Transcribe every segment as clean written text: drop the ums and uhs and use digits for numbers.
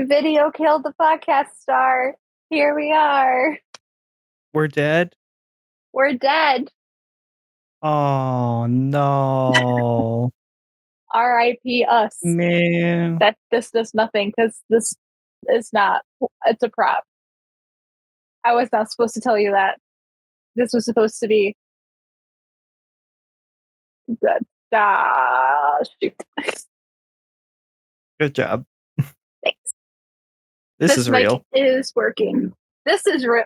Video killed the podcast star. Here we are. We're dead? We're dead. Oh, no. R.I.P. us. Man. That this does nothing because this is not. It's a prop. I was not supposed to tell you that. This was supposed to be good. Shoot. Good job. Thanks. This is real. Mic is working. This is real.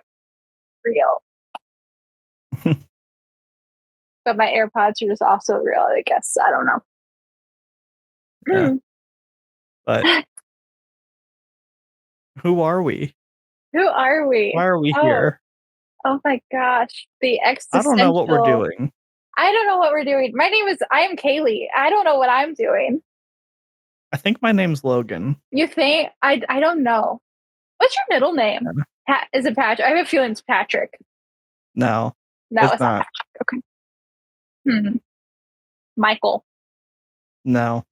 But my AirPods are just also real, I guess. I don't know. Yeah. But who are we? Who are we? Why are we here? Oh my gosh. The existential. I don't know what we're doing. I don't know what we're doing. I am Kailee. I don't know what I'm doing. I think my name's Logan. You think? I don't know. What's your middle name? Is it Patrick? I have a feeling it's Patrick. No. No, it's not Patrick. Okay. Michael. No.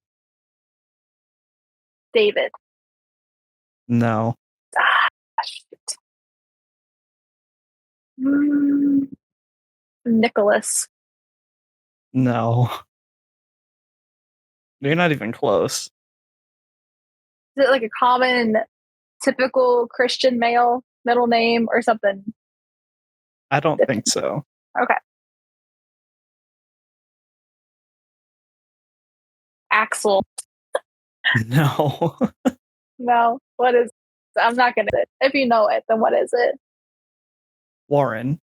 David. No. Nicholas. No. You're not even close. Is it like a common, typical Christian male middle name or something? I don't think so. Okay. Axel. No. No. What is? I'm not gonna. If you know it, then what is it? Warren.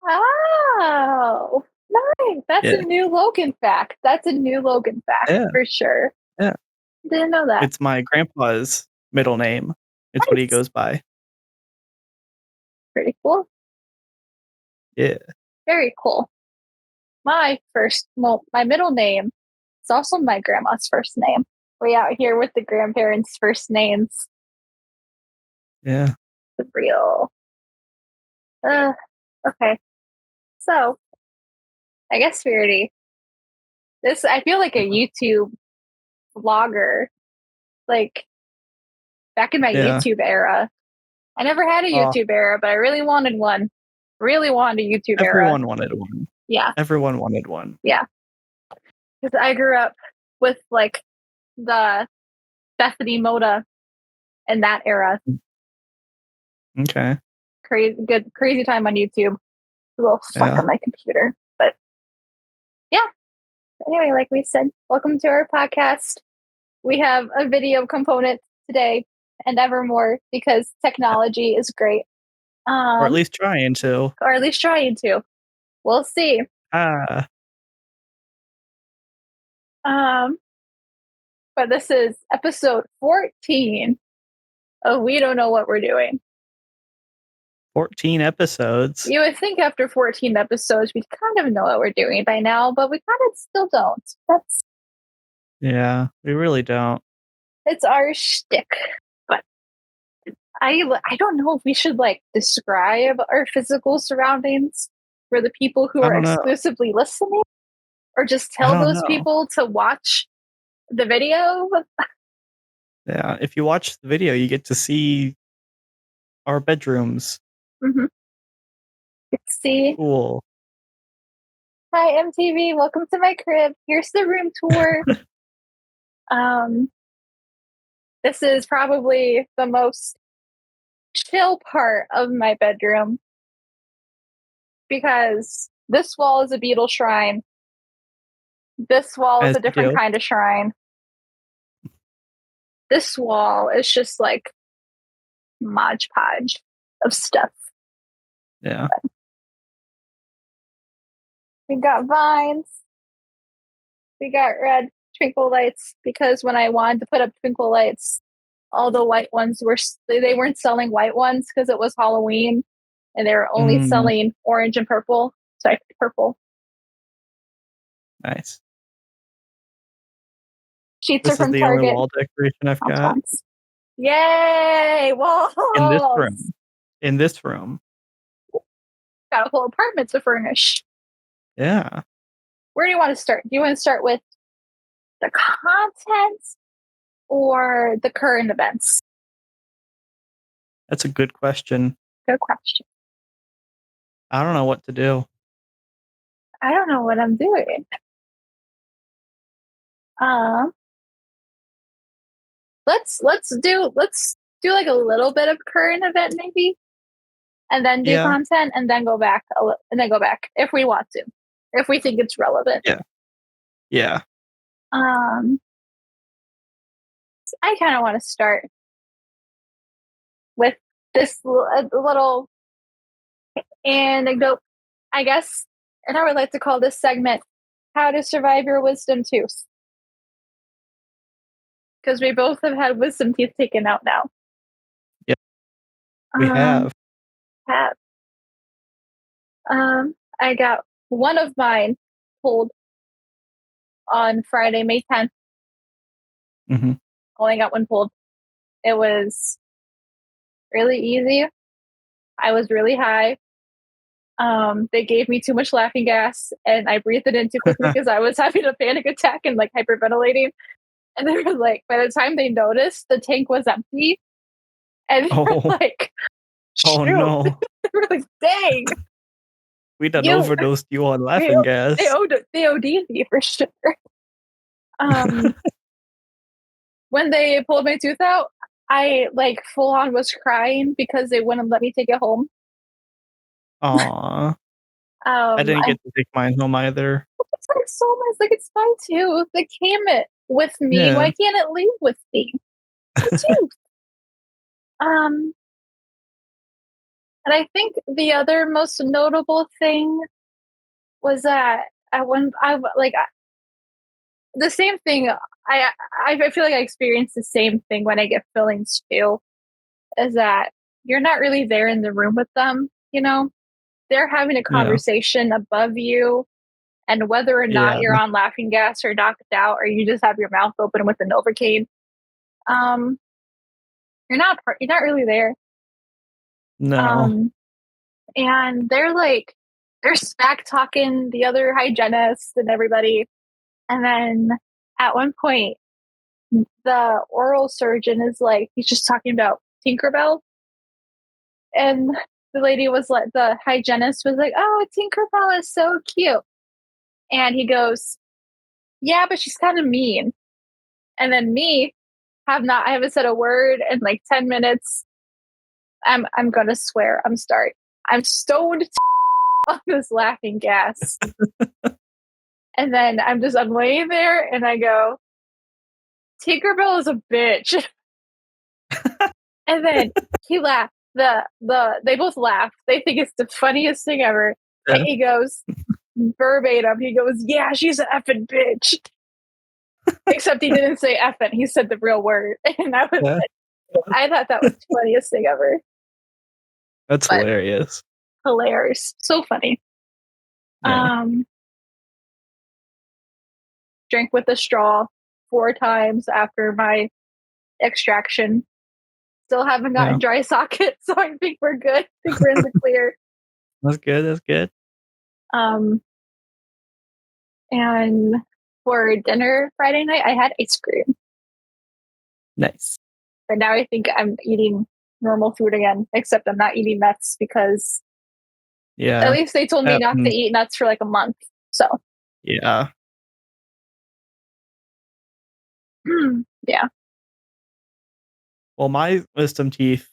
Oh, nice. That's a new Logan fact. For sure. Yeah. Didn't know that. It's my grandpa's middle name. It's what he goes by. Pretty cool. Yeah. Very cool. My middle name is also my grandma's first name. We out here with the grandparents' first names. Yeah. The real. Okay. So, I guess we already. I feel like a YouTube vlogger. Like, back in my YouTube era. I never had a YouTube era, but I really wanted one. Really wanted a YouTube era. Everyone wanted one. Yeah. Everyone wanted one. Yeah. Because I grew up with, like, the Bethany Moda in that era. Okay. Crazy time on YouTube. A little stuck on my computer. But, yeah. Anyway, like we said, welcome to our podcast. We have a video component today and evermore because technology is great. Or at least trying to. We'll see. But this is episode 14 of We Don't Know What We're Doing. 14 episodes. You would think after 14 episodes we'd kind of know what we're doing by now, but we kind of still don't. Yeah, we really don't. It's our shtick. But I don't know if we should describe our physical surroundings for the people who are exclusively listening, or just tell those people to watch the video. Yeah, if you watch the video, you get to see our bedrooms. Mm-hmm. See. Cool. Hi, MTV. Welcome to my crib. Here's the room tour. This is probably the most chill part of my bedroom because this wall is a Beatles shrine. This wall is a different kind of shrine. This wall is just like Mod Podge of stuff. Yeah. We got vines. We got red twinkle lights because when I wanted to put up twinkle lights, all the white ones they weren't selling white ones because it was Halloween and they were only selling orange and purple. So I picked purple. Nice. Sheets this are from is the Target. only wall decoration I've got. Yay! Walls! In this room. Got a whole apartment to furnish. Yeah. Where do you want to start? Do you want to start with the contents or the current events? That's a good question. Good question. I don't know what to do. I don't know what I'm doing. Um, let's do like a little bit of current event maybe, and then do Yeah. content, and then go back and then go back if we want to, if we think it's relevant. Yeah. Yeah. Um, I kind of want to start with this little anecdote, I guess, and I would like to call this segment "How to Survive Your Wisdom Tooth," because we both have had wisdom teeth taken out now. Yeah. We Um, have. have I got one of mine pulled on Friday, May 10th. Mhm. Only got one pulled. It was really easy. I was really high. They gave me too much laughing gas, and I breathed it in too quickly because I was having a panic attack and like hyperventilating. And they were like, by the time they noticed, the tank was empty, and they were Oh. like, Oh, "Shoot!" no. They were like, "Dang, We done you!" overdosed you on They laughing gas. they OD'd me for sure. Um, when they pulled my tooth out, I like full on was crying because they wouldn't let me take it home. Aw. I didn't I get to take mine home either. it's like so much like it's my tooth. It came it with me. Yeah. Why can't it leave with me? It's my tooth. Um, and I think the other most notable thing was that I like the same thing. I feel like I experience the same thing when I get fillings too. Is that you're not really there in the room with them, you know? They're having a Yeah. conversation above you, and whether or not Yeah. you're on laughing gas or knocked out or you just have your mouth open with the Novocaine, um, you're not really there. No. Um, and they're smack talking the other hygienists and everybody. And then at one point, the oral surgeon is like, he's just talking about Tinkerbell. And the lady was like, the hygienist was like, "Oh, Tinkerbell is so cute." And he goes, "Yeah, but she's kind of mean." And then me, I haven't said a word in like 10 minutes. I'm gonna swear. I'm sorry. I'm stoned on this laughing gas. And then I'm laying there and I go, "Tinkerbell is a bitch." And then he laughed. They both laugh. They think it's the funniest thing ever. And Yeah. he goes verbatim, he goes, "Yeah, she's an effing bitch." Except he didn't say effing, he said the real word. And Yeah. I thought that was the funniest thing ever. That's But hilarious. hilarious. So funny. Yeah. Um, drank with a straw 4 times after my extraction. Still haven't Yeah. gotten dry socket, so I think we're good. I think we're in the clear. That's good, that's good. Um, and for dinner Friday night, I had ice cream. Nice. But now I think I'm eating normal food again, except I'm not eating nuts because at Yeah. least they told me not to Happens. eat nuts for like a month. So, Yeah. yeah. Well, my wisdom teeth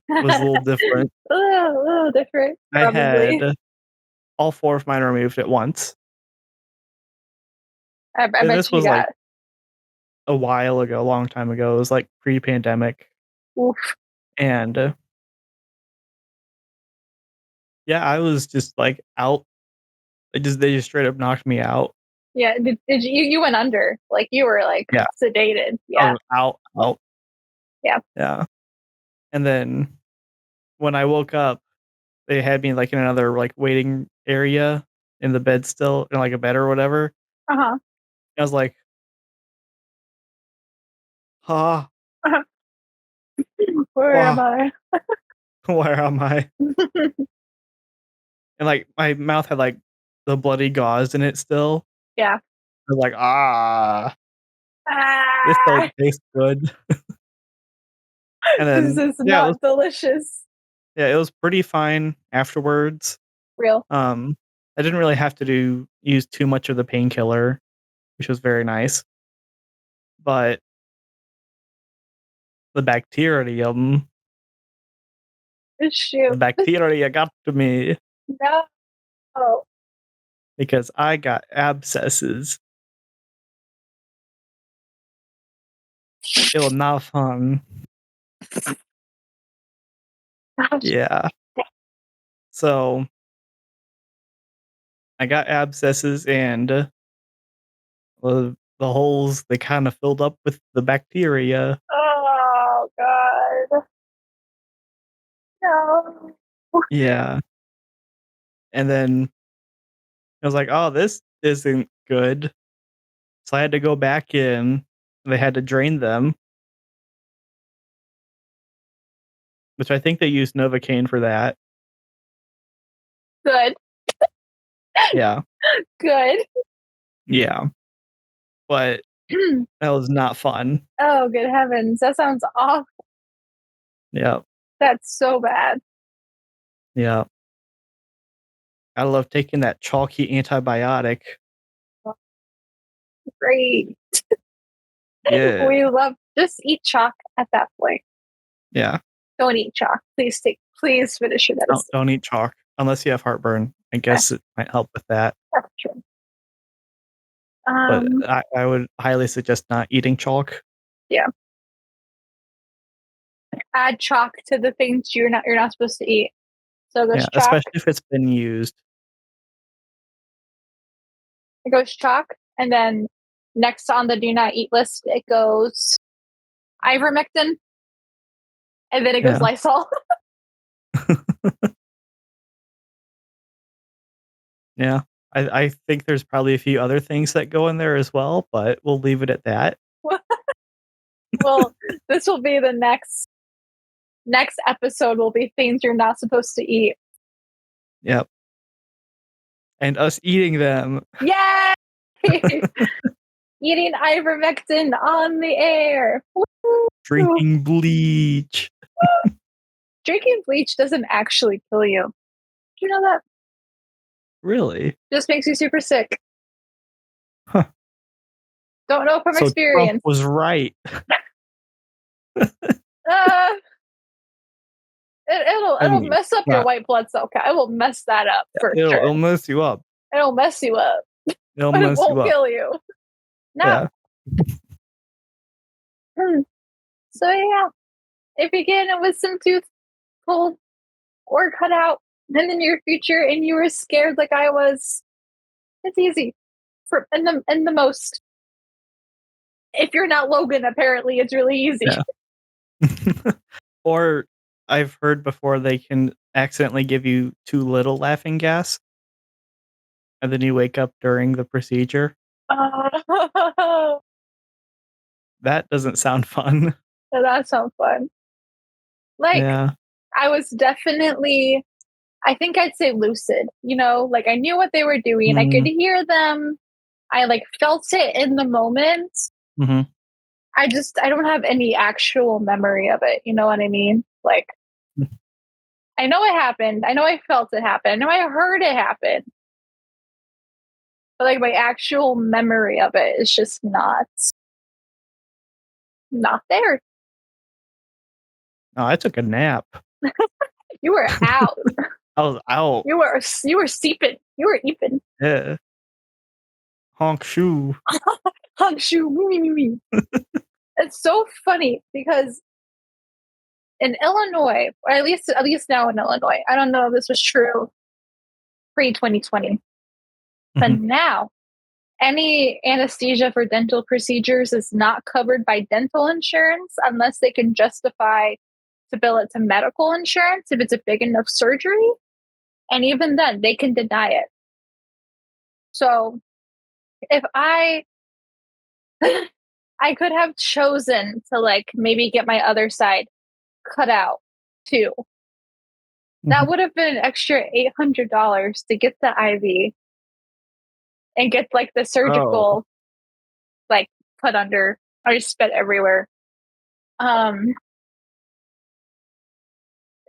was a little different. A little different, I probably. had all 4 of mine removed at once. I And bet this you was, like, got a while ago, a long time ago. It was, like, pre-pandemic, oof. and, yeah, I was just, like, out. They just straight up knocked me out. Yeah. Did you went under? Like you were like Yeah. sedated. I Yeah. was out. Yeah. Yeah. And then when I woke up, they had me, like, in another, like, waiting area in the bed still in, like, a bed or whatever. Uh huh. I was like, "Huh, Uh-huh. Where am wow, I? where am I?" And, like, my mouth had, like, the bloody gauze in it still. Yeah. I was like, "Ah." This Ah, don't taste good. And this then, is not delicious. yeah, it was pretty fine afterwards. Real. Um, I didn't really have to use too much of the painkiller, which was very nice. But the bacterium Shoot. the bacteria got to me No. Oh, because I got abscesses. It was not fun. gosh. Yeah. So, I got abscesses and, the holes, they kinda filled up with the bacteria. Oh, God. No. Yeah. And then I was like, "Oh, this isn't good." So I had to go back in. They had to drain them, which I think they used Novocaine for that. Good. Yeah. Good. Yeah. But that was not fun. Oh, good heavens. That sounds awful. Yeah. That's so bad. Yeah. I love taking that chalky antibiotic. Great. Yeah. We love just eat chalk at that point. Yeah. Don't eat chalk. Please finish your medicine. Don't eat chalk unless you have heartburn. I guess it might help with that, That's true. but Um, I would highly suggest not eating chalk. yeah. Add chalk to the things you're not supposed to eat. So it goes Yeah, chalk, especially if it's been used. it goes chalk, and then next on the do not eat list, it goes ivermectin, and then it goes Yeah. Lysol. Yeah. I think there's probably a few other things that go in there as well, but we'll leave it at that. Well, this will be the next episode will be things you're not supposed to eat. Yep. And us eating them. Yay! Eating ivermectin on the air. Woo! Drinking bleach. Drinking bleach doesn't actually kill you. Do you know that? Really? Just makes you super sick. Huh. Don't know from So Trump experience. was right. Uh, I it'll mean, mess up your not white blood cell count. It will mess that up for sure. it'll mess you up. It'll mess you up, It'll but it mess you won't up. kill you. No. Yeah. Hmm. So yeah, if you get it with some tooth pulled or cut out in the near future, and you were scared like I was, it's easy. For in the most. If you're not Logan, apparently it's really easy. Yeah. Or I've heard before they can accidentally give you too little laughing gas, and then you wake up during the procedure. Oh, That doesn't sound fun. that sounds fun. Like Yeah. I was definitely, I think I'd say lucid. Like I knew what they were doing. I could Mhm. hear them. I like felt it in the moment. Mhm. I don't have any actual memory of it. You know what I mean? Like I know it happened. I know I felt it happen. I know I heard it happen. But like my actual memory of it is just not there. Oh, I took a nap. You were out. I was out. You were seeping. You were eeping. Yeah. Honk shoe. Hug shoe. Me, me, me. It's so funny because in Illinois, or at least now in Illinois, I don't know if this was true pre 2020, but Mhm. now any anesthesia for dental procedures is not covered by dental insurance unless they can justify to bill it to medical insurance if it's a big enough surgery. And even then, they can deny it. So if I could have chosen to like maybe get my other side cut out too. Mhm. That would have been an extra $800 to get the IV and get like the Oh. surgical like put under. I just spit everywhere.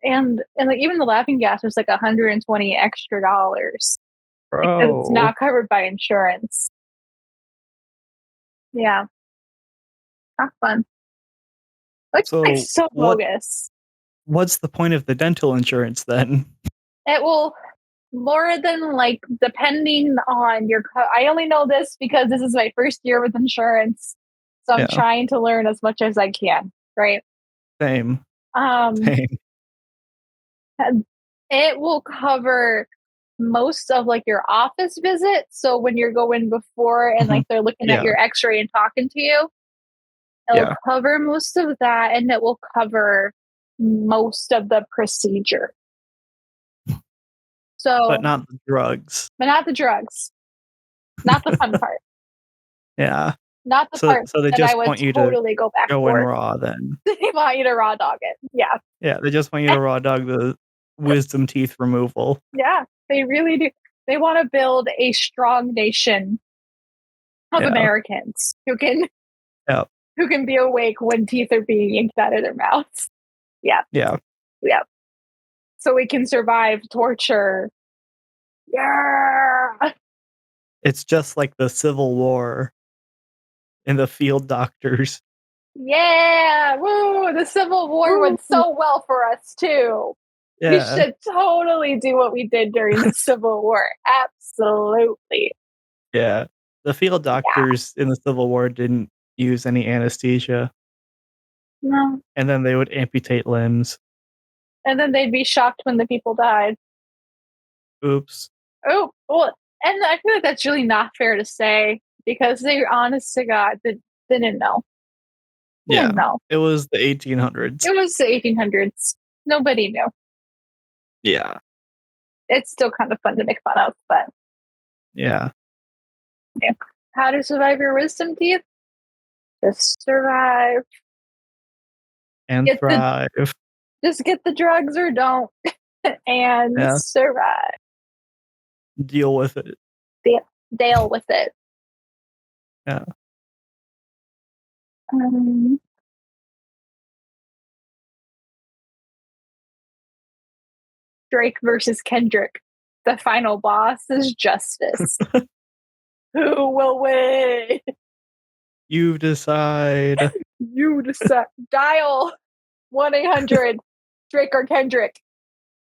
And like even the laughing gas was like $120 extra because it's Bro. not covered by insurance. Yeah, not fun. Looks like So so bogus. what's the point of the dental insurance then? It will more than like depending on your. I only know this because this is my first year with insurance, so I'm Yeah. trying to learn as much as I can. Right. Same. Um, Same. it will cover most of like your office visit. So when you're going before and Mhm. like they're looking at Yeah. your x-ray and talking to you, it'll Yeah. cover most of that and it will cover most of the procedure. But So, not the drugs. but not the drugs, not the fun part, Yeah. not the part So they that I just would want you to totally go back go in for. raw then. They want you to raw dog it. Yeah. Yeah, they just want you to raw dog the wisdom teeth removal. Yeah, they really do. They want to build a strong nation of Yeah. Americans Yeah. who can be awake when teeth are being yanked out of their mouths. Yeah. Yeah. Yeah. So we can survive torture. Yeah. It's just like the Civil War and the field doctors. Yeah. Woo. The Civil War went Woo! so well for us, too. We Yeah. should totally do what we did during the Civil War. Absolutely. Yeah. The field Yeah. doctors in the Civil War didn't use any anesthesia, No. and then they would amputate limbs. And then they'd be shocked when the people died. Oops. Oh, well, and I feel like that's really not fair to say because they, honest to God, didn't know. They Yeah. didn't know. It was the 1800s. It was the 1800s. Nobody knew. Yeah. It's still kind of fun to make fun of, but Yeah. yeah. How to survive your wisdom teeth? Just survive. And Get the thrive. just get the drugs or don't, and Yeah. survive. Deal with it. Deal with it. Yeah. Um, Drake versus Kendrick. The final boss is justice. Who will win? You decide. You decide. Dial 1-800 Drake or Kendrick.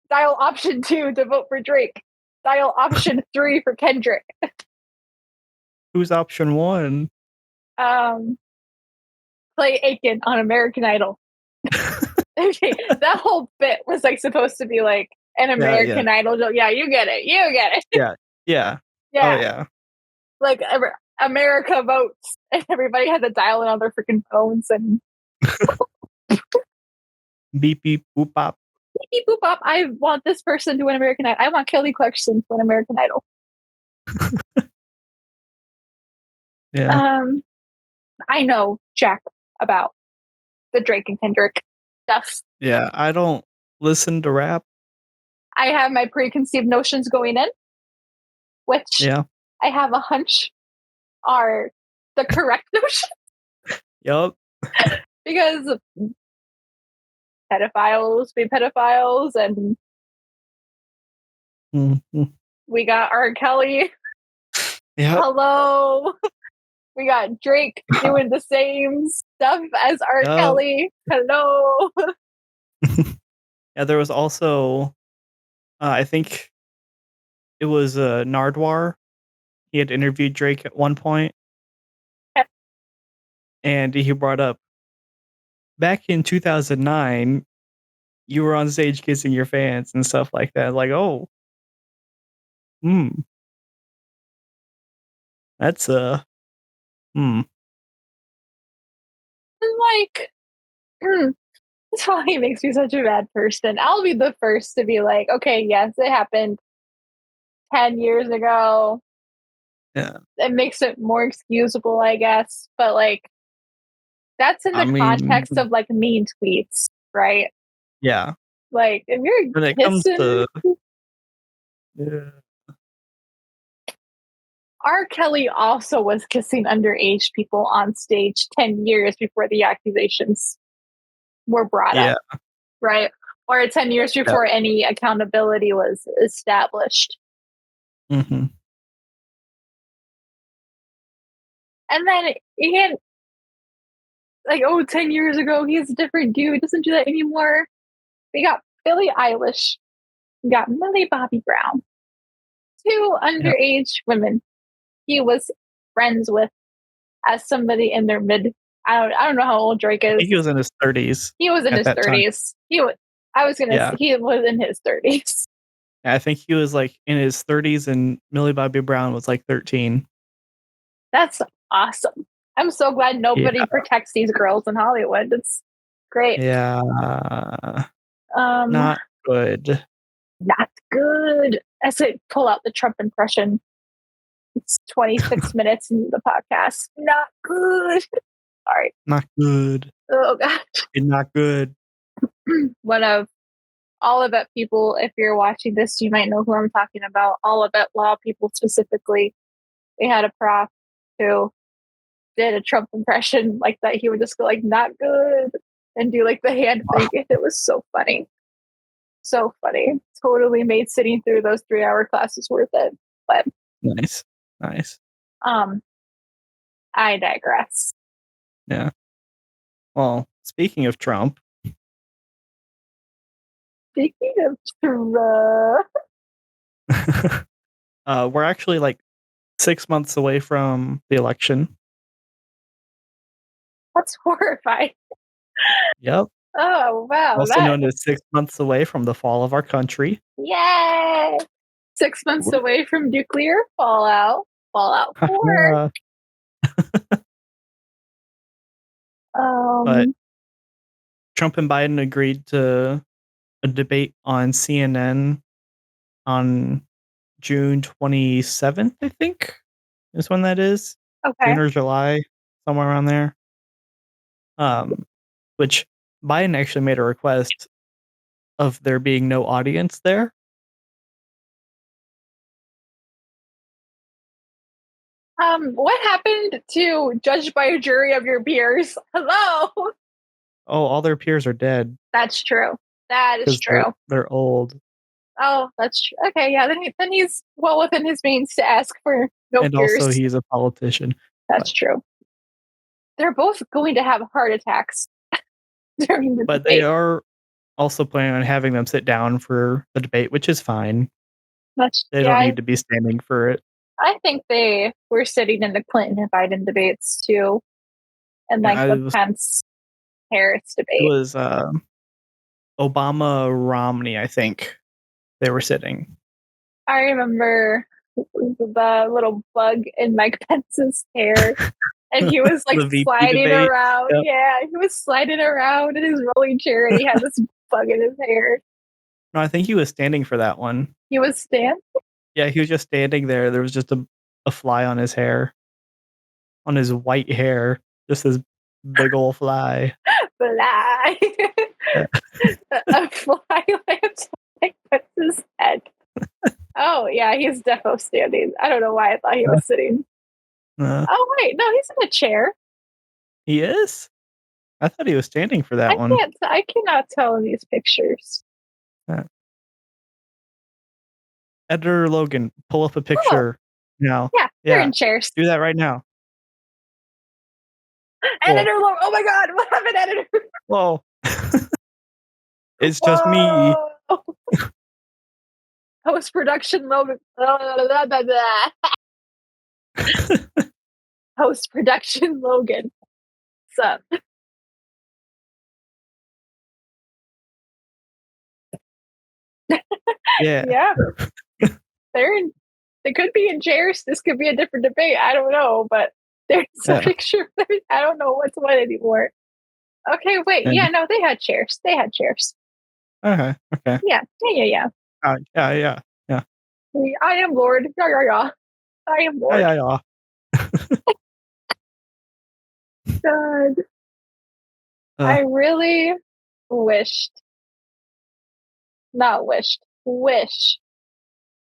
Dial option 2 to vote for Drake. Dial option 3 for Kendrick. Who's option 1? Um, Play Aiken on American Idol. Okay, that whole bit was like supposed to be like an Yeah. American Idol joke. Yeah, you get it. You get it. Yeah. Yeah. Oh, Yeah, yeah. like America votes, and everybody had to dial in on their freaking phones and Beep, beep, boop, bop. beep boop up. I want this person to win American Idol. I want Kelly Clarkson to win American Idol. Yeah. I know Jack about the Drake and Kendrick stuff. Yeah. I don't listen to rap. I have my preconceived notions going in, which Yeah. I have a hunch are the correct notion Yup. because pedophiles be pedophiles, and Mm-hmm. we got R. Kelly. Yep. Hello. We got Drake doing the same stuff as R. Yep. Kelly. Hello. Yeah, there was also, I think it was Nardwar. He had interviewed Drake at one point, and he brought up back in 2009, you were on stage kissing your fans and stuff like that. Like, oh, hmm, that's hmm, Like, that's why he makes me such a bad person. I'll be the first to be like, okay, yes, it happened 10 years ago. yeah. It makes it more excusable, I guess. But like, that's in I the mean, context of like mean tweets, right? yeah. Like, if you're When it comes kissing, to, yeah, R. Kelly also was kissing underage people on stage 10 years before the accusations were brought up, Yeah. right? Or 10 years Yeah. before any accountability was established. Mhm. And then he had, like, oh, 10 years ago, he's a different dude, doesn't do that anymore. We got Billie Eilish, we got Millie Bobby Brown, two Yeah. underage women he was friends with as somebody in their mid. I don't know how old Drake I is. think he was in his 30s He was in at his that time. 30s. He was. I was gonna say Yeah. he was in his 30s. I think he was, like, in his 30s and Millie Bobby Brown was, like, 13. That's awesome. I'm so glad nobody Yeah. protects these girls in Hollywood. It's great. Yeah. Um, Not good. not good. I say pull out the Trump impression. It's 26 minutes into the podcast. Not good. All right. Not good. Oh god. Not good. One of Olivet people, if you're watching this, you might know who I'm talking about. Olivet law people specifically. They had a prof who did a Trump impression like that. He would just go like, not good, and do like the hand freak. It was so funny. So funny. Totally made sitting through those 3-hour classes worth it. But Nice. Nice. um I digress. Yeah. Well, speaking of Trump, Speaking of Trump, we're actually, like, 6 months away from the election. that's horrifying. Yep. Oh wow, Also that known as 6 months away from the fall of our country. yay! 6 months Woo. away from nuclear fallout. Fallout 4. But Um, Trump and Biden agreed to a debate on CNN on June 27th, I think, is when that is. okay. June or July, somewhere around there. Um, which Biden actually made a request of there being no audience there. What happened to judged by a jury of your peers? Hello. Oh, all their peers are dead That's true. That is because they're true. they're old, Oh, that's true. Okay, yeah. Then he's well within his means to ask for no and also peers. he's a politician. That's But true. They're both going to have heart attacks during the but they debate. are also planning on having them sit down for the debate, which is fine. That's They yeah. don't need to be standing for it. I think they were sitting in the Clinton and Biden debates too, and Yeah, like I the was Pence Harris it debate. was, Obama, Romney, I think they were sitting. I remember the little bug in Mike Pence's hair, and he was like The VP sliding debate. around. Yep. Yeah, he was sliding around in his rolling chair, and he had this bug in his hair. No, I think he was standing for that one. He was stand Yeah, he was just standing there. There was just a fly on his hair, on his white hair, just this big old fly. fly. Yeah. A fly lands on Mike Pence's head. Oh yeah, he's defo standing. I don't know why I thought he Uh, was sitting. uh, Oh wait, no, he's in a chair. he is? I thought he was standing for that one. I cannot tell in these pictures. Uh, Editor Logan, pull up a Oh, picture now. yeah, they're Yeah, in chairs. do that right now. Cool. Editor Logan. Oh my god, what happened, editor? Whoa. It's just me. Whoa. Post production Logan. Post production Logan. What's up? Yeah. Yeah, they're in. They could be in chairs. This could be a different debate. I don't know, but there's a Yeah. picture. I don't know what's what anymore. Okay, wait. And Yeah, no, they had chairs. They had chairs. okay. Okay. Yeah, yeah. Yeah, yeah. Yeah. I am Lord. Yeah, yeah, yeah. I am Yeah, Lord. yeah, yeah. God. Uh, I really wished, not wished, wish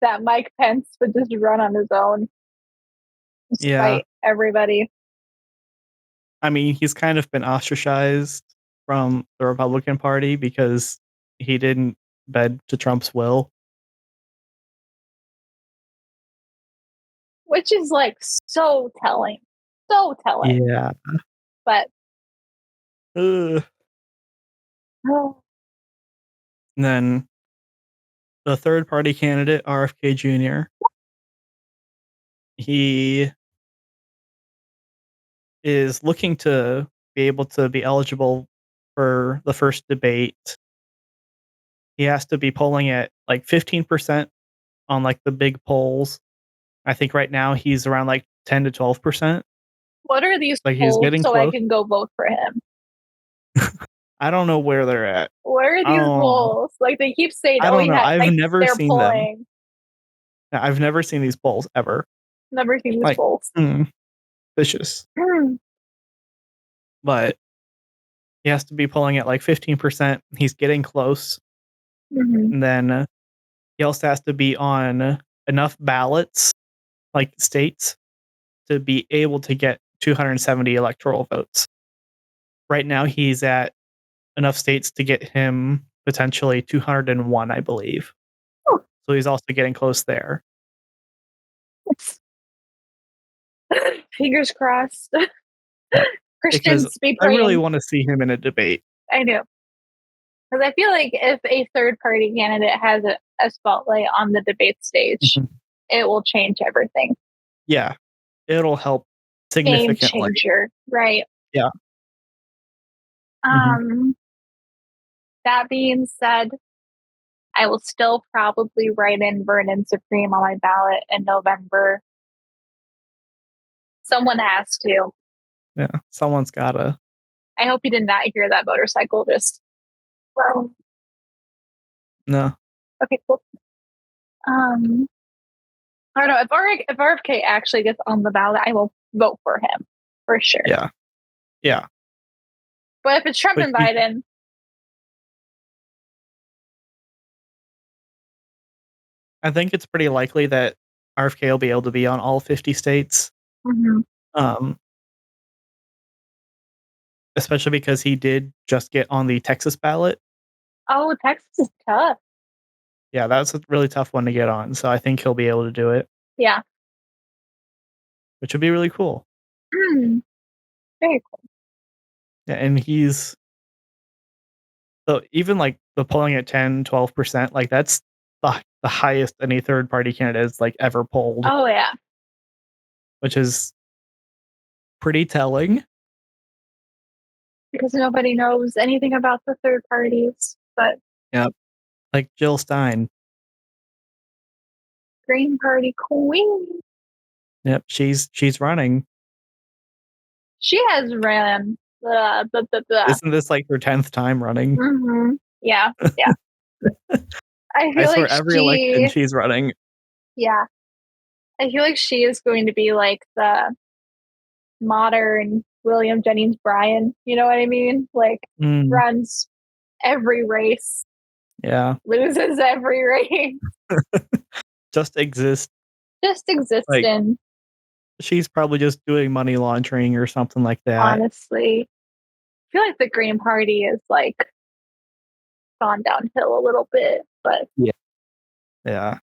that Mike Pence would just run on his own. Yeah. despite everybody. I mean, he's kind of been ostracized from the Republican Party because he didn't bend to Trump's will. Which is like so telling. So telling. Yeah. But Ugh. oh, And then the third party candidate, RFK Jr., he is looking to be able to be eligible for the first debate. He has to be polling at like 15% on like the big polls. I think right now he's around like 10 to 12%. what are these Like he's polls getting so I close. can go vote for him? I don't know where they're at. Where are I these don't know. polls? Like they keep saying, I oh don't know. yeah, I've like never they're seen them. polling. I've never seen these polls ever. Never seen these Like, polls. vicious. Mm. But he has to be polling at like 15%. He's getting close. Mm-hmm. And then he also has to be on enough ballots, like states, to be able to get 270 electoral votes. Right now, he's at enough states to get him potentially 201, I believe. Oh. So he's also getting close there. Fingers crossed. Yeah. Because Christians be I really praying. want to see him in a debate. I do. Because I feel like if a third party candidate has a spotlight on the debate stage, Mhm. it will change everything. Yeah. It'll help Game significantly. changer, right? Yeah. Mhm. Um, that being said, I will still probably write in Vernon Supreme on my ballot in November. Someone has to. Yeah. Someone's gotta. I hope you did not hear that motorcycle just. Well, No. okay, cool. I don't know if RFK actually gets on the ballot, I will vote for him for sure. Yeah. Yeah. But if it's Trump But and Biden, I think it's pretty likely that RFK will be able to be on all 50 states. mm-hmm. Um, especially because he did just get on the Texas ballot. Oh, Texas is tough. Yeah, that's a really tough one to get on. So I think he'll be able to do it, Yeah. which would be really cool. Very cool. Yeah, and he's so even like the polling at 10, 12%, like that's the highest any third party candidate has like ever polled, Oh yeah. which is pretty telling. Because nobody knows anything about the third parties, but Yep. Like Jill Stein. Green Party queen. Yep, she's running. She has ran. Blah, blah, blah, blah. Isn't this like her 10th time running? Mm-hmm. Yeah, yeah. I I feel swear like every election she. she's running. Yeah, I feel like she is going to be like the modern William Jennings Bryan. You know what I mean? Like Mm, runs every race, yeah. loses every race, Just exist. just Like existing. she's probably just doing money laundering or something like that. Honestly, I feel like the Green Party is like gone downhill a little bit, but Yeah. Yeah.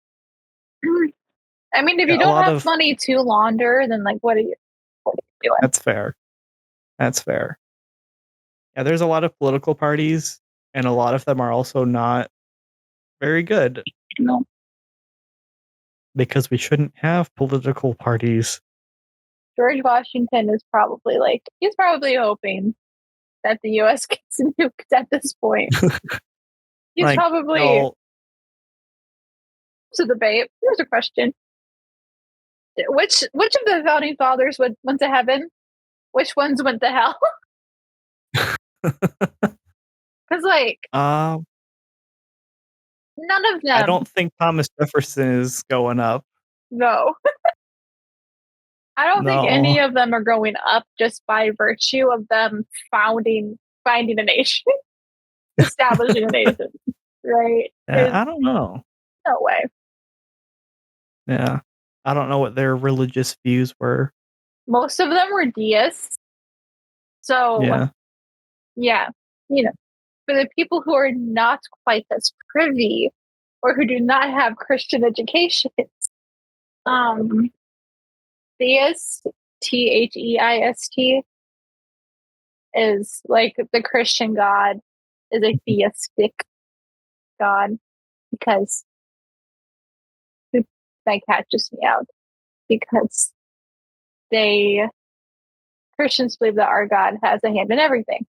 I mean, if Yeah, you a don't lot have of money to launder, then like, what are you doing? that's fair. That's fair. Yeah, there's a lot of political parties and a lot of them are also not very good You know, because we shouldn't have political parties. George Washington is probably like he's probably hoping that the U.S. gets nuked at this point. He's Like, probably y'all to debate. Here's a question: which of the founding fathers went to heaven? Which ones went to hell? Because like um none of I them don't think Thomas Jefferson is going up. go. I don't think any No. of them are going up just by virtue of them finding a nation, establishing a nation. Right? Yeah, There's I don't know. no way. Yeah. I don't know what their religious views were. most of them were deists. So, Yeah. yeah, you know, for the people who are not quite as privy or who do not have Christian education, um, theist, theist, is like the Christian God is a Mhm. theistic God because my cat just meowed because they Christians believe that our God has a hand in everything.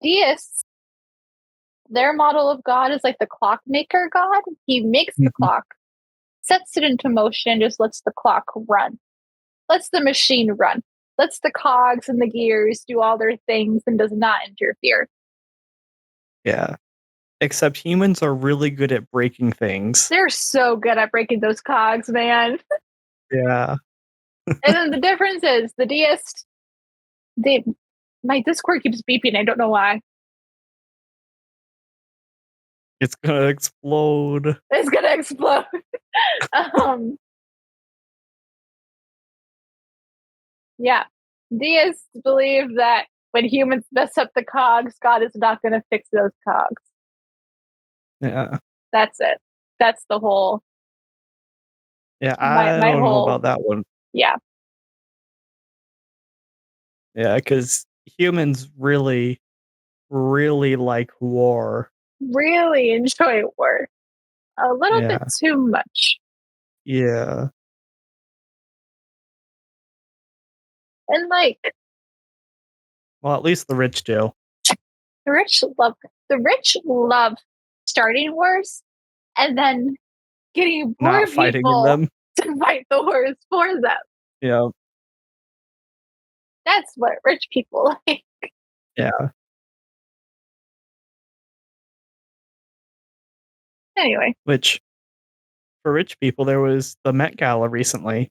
Deists, their model of God is like the clockmaker God. He makes the Mhm. clock, sets it into motion, just lets the clock run, lets the machine run, lets the cogs and the gears do all their things and does not interfere. Yeah. Except humans are really good at breaking things. They're so good at breaking those cogs, man. Yeah. And then the difference is the deist, they my Discord keeps beeping. I don't know why. It's gonna explode. It's gonna explode. um, yeah. Deists believe that when humans mess up the cogs, God is not gonna fix those cogs. Yeah. That's it. That's the whole Yeah, my I my don't know whole about that one. yeah. Yeah, because humans really, really like war. Really enjoy war. A little bit Yeah. too much. Yeah. And like Well, at least the rich do. the rich love the rich love starting wars and then getting Not poor fighting in people them. to fight the wars for them. Yeah. That's what rich people like. Yeah. Anyway, Which for rich people, there was the Met Gala recently,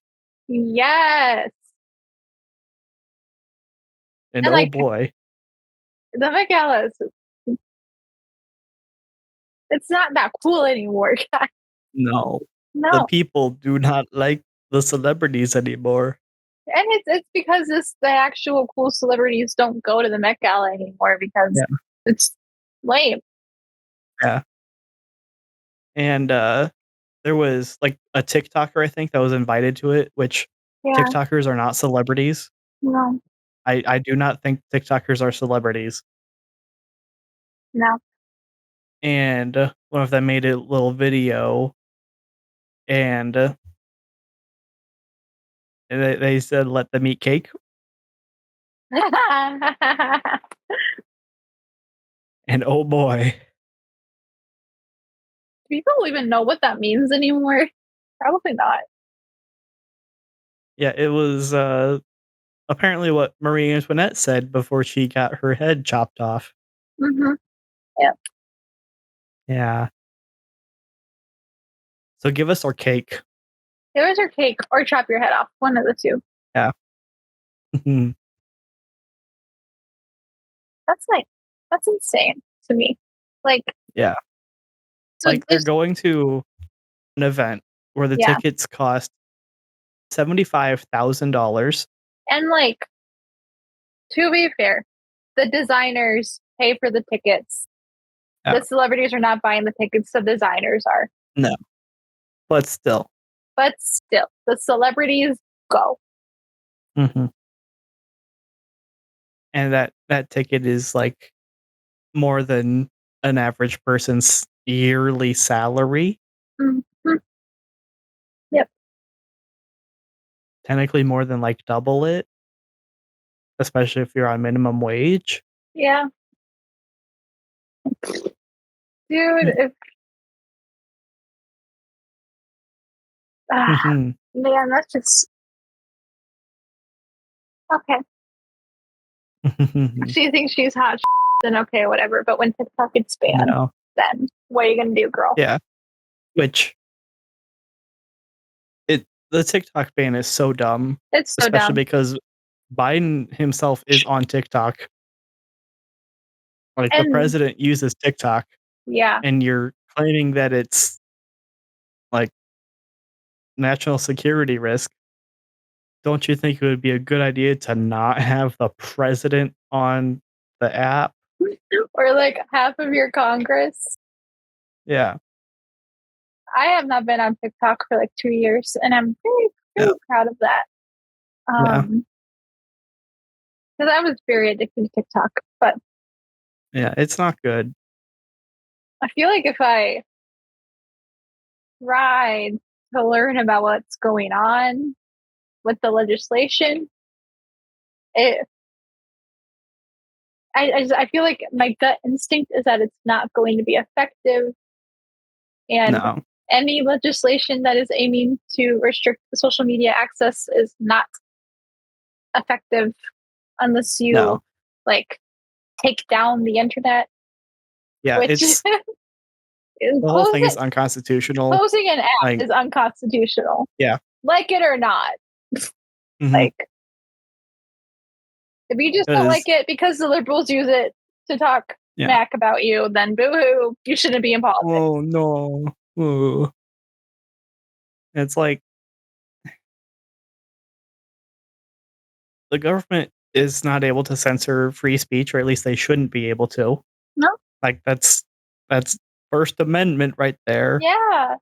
yes. and And oh like boy, the Met Gala it's not that cool anymore, guys. no. The No. people do not like the celebrities anymore. And it's because the actual cool celebrities don't go to the Met Gala anymore because Yeah. it's lame. Yeah. And, there was, like, a TikToker, I think, that was invited to it, which Yeah, TikTokers are not celebrities. no, I do not think TikTokers are celebrities. no. And, one of them made a little video, and, they said, "Let them eat cake," and oh boy. People even know what that means anymore? Probably not. Yeah, it was, apparently what Marie Antoinette said before she got her head chopped off. Mhm. Yeah. Yeah. So give us our cake. Give us your cake or chop your head off. One of the two. Yeah. Mhm. That's like that's insane to me. Like, Yeah. so Like, they're this going to an event where the yeah. tickets cost $75,000. And like, to be fair, the designers pay for the tickets. Yeah. The celebrities are not buying the tickets, the designers are. No, but still. But still, the celebrities go. Mhm. And that ticket is, like, more than an average person's yearly salary, Mhm. Yep. technically more than, like, double it, especially if you're on minimum wage. Yeah. Dude, Mm. if ah, Mhm. man, that's just okay. If she thinks she's hot, then okay, whatever. But when TikTok gets banned, No. then what are you gonna do, girl? Yeah. Which the TikTok ban is so dumb, It's so especially dumb. because Biden himself is on TikTok. Like, the And president uses TikTok, yeah, and you're claiming that it's, like, national security risk. don't you think it would be a good idea to not have the president on the app? Or like half of your Congress. Yeah. I have not been on TikTok for like 2 years, and I'm very, Yeah. very proud of that. Yeah. Because I was very addicted to TikTok, but Yeah, it's not good. I feel like if I tried to learn about what's going on with the legislation, it I feel like my gut instinct is that it's not going to be effective, and No. any legislation that is aiming to restrict social media access is not effective unless you No. like take down the internet, Yeah, which it's the whole thing is unconstitutional. closing an app Like, is unconstitutional, yeah. like it or not. Mhm. Like, if you just don't like 'Cause it because the liberals use it to talk yeah. smack about you, then boo-hoo, you shouldn't be in politics. Oh, no. Ooh. It's like the government is not able to censor free speech, or at least they shouldn't be able to. No? Like, that's First Amendment right there. Yeah.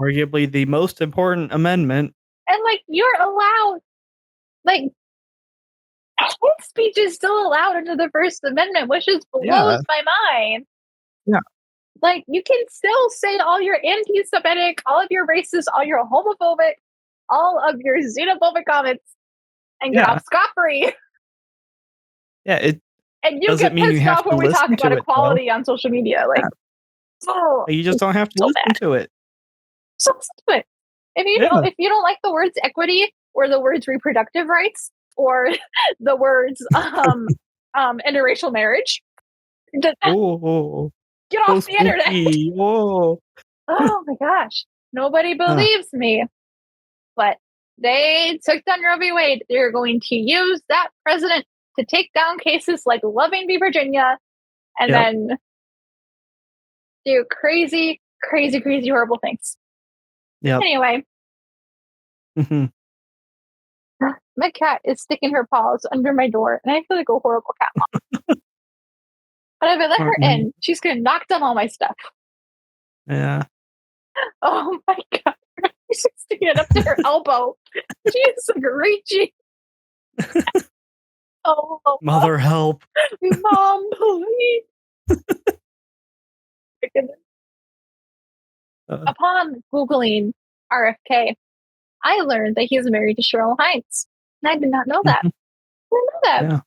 Arguably the most important amendment. And like you're allowed, like, hate speech is still allowed under the First Amendment, which just blows Yeah. my mind. Yeah. Like, you can still say all your anti-Semitic, all of your racist, all your homophobic, all of your xenophobic comments and get Yeah. off scot-free. Yeah, it And you doesn't get mean you pissed have off to when we talk listen about to it, though. equality on social media. Like, Yeah. oh, You just don't have to so listen bad. to it. So stupid. Yeah. If you don't like the words equity or the words reproductive rights or the words interracial marriage, just Oh, get so off the internet. spooky. Oh. Oh my gosh. Nobody Uh, believes me. But they took down Roe v. Wade. They're going to use that president to take down cases like Loving v. Virginia and yep. then do crazy, crazy, crazy, horrible things. Yep. Anyway, Mhm. my cat is sticking her paws under my door, and I feel like a horrible cat mom. But if I let her Mhm. in, she's going to knock down all my stuff. Yeah. Oh my God. She's sticking it up to her elbow. She is like reaching. Oh, Mother help. mom, please. Uh, Upon Googling RFK, I learned that he's married to Cheryl Hines. And I did not know that. mhm. I didn't know that. Yeah.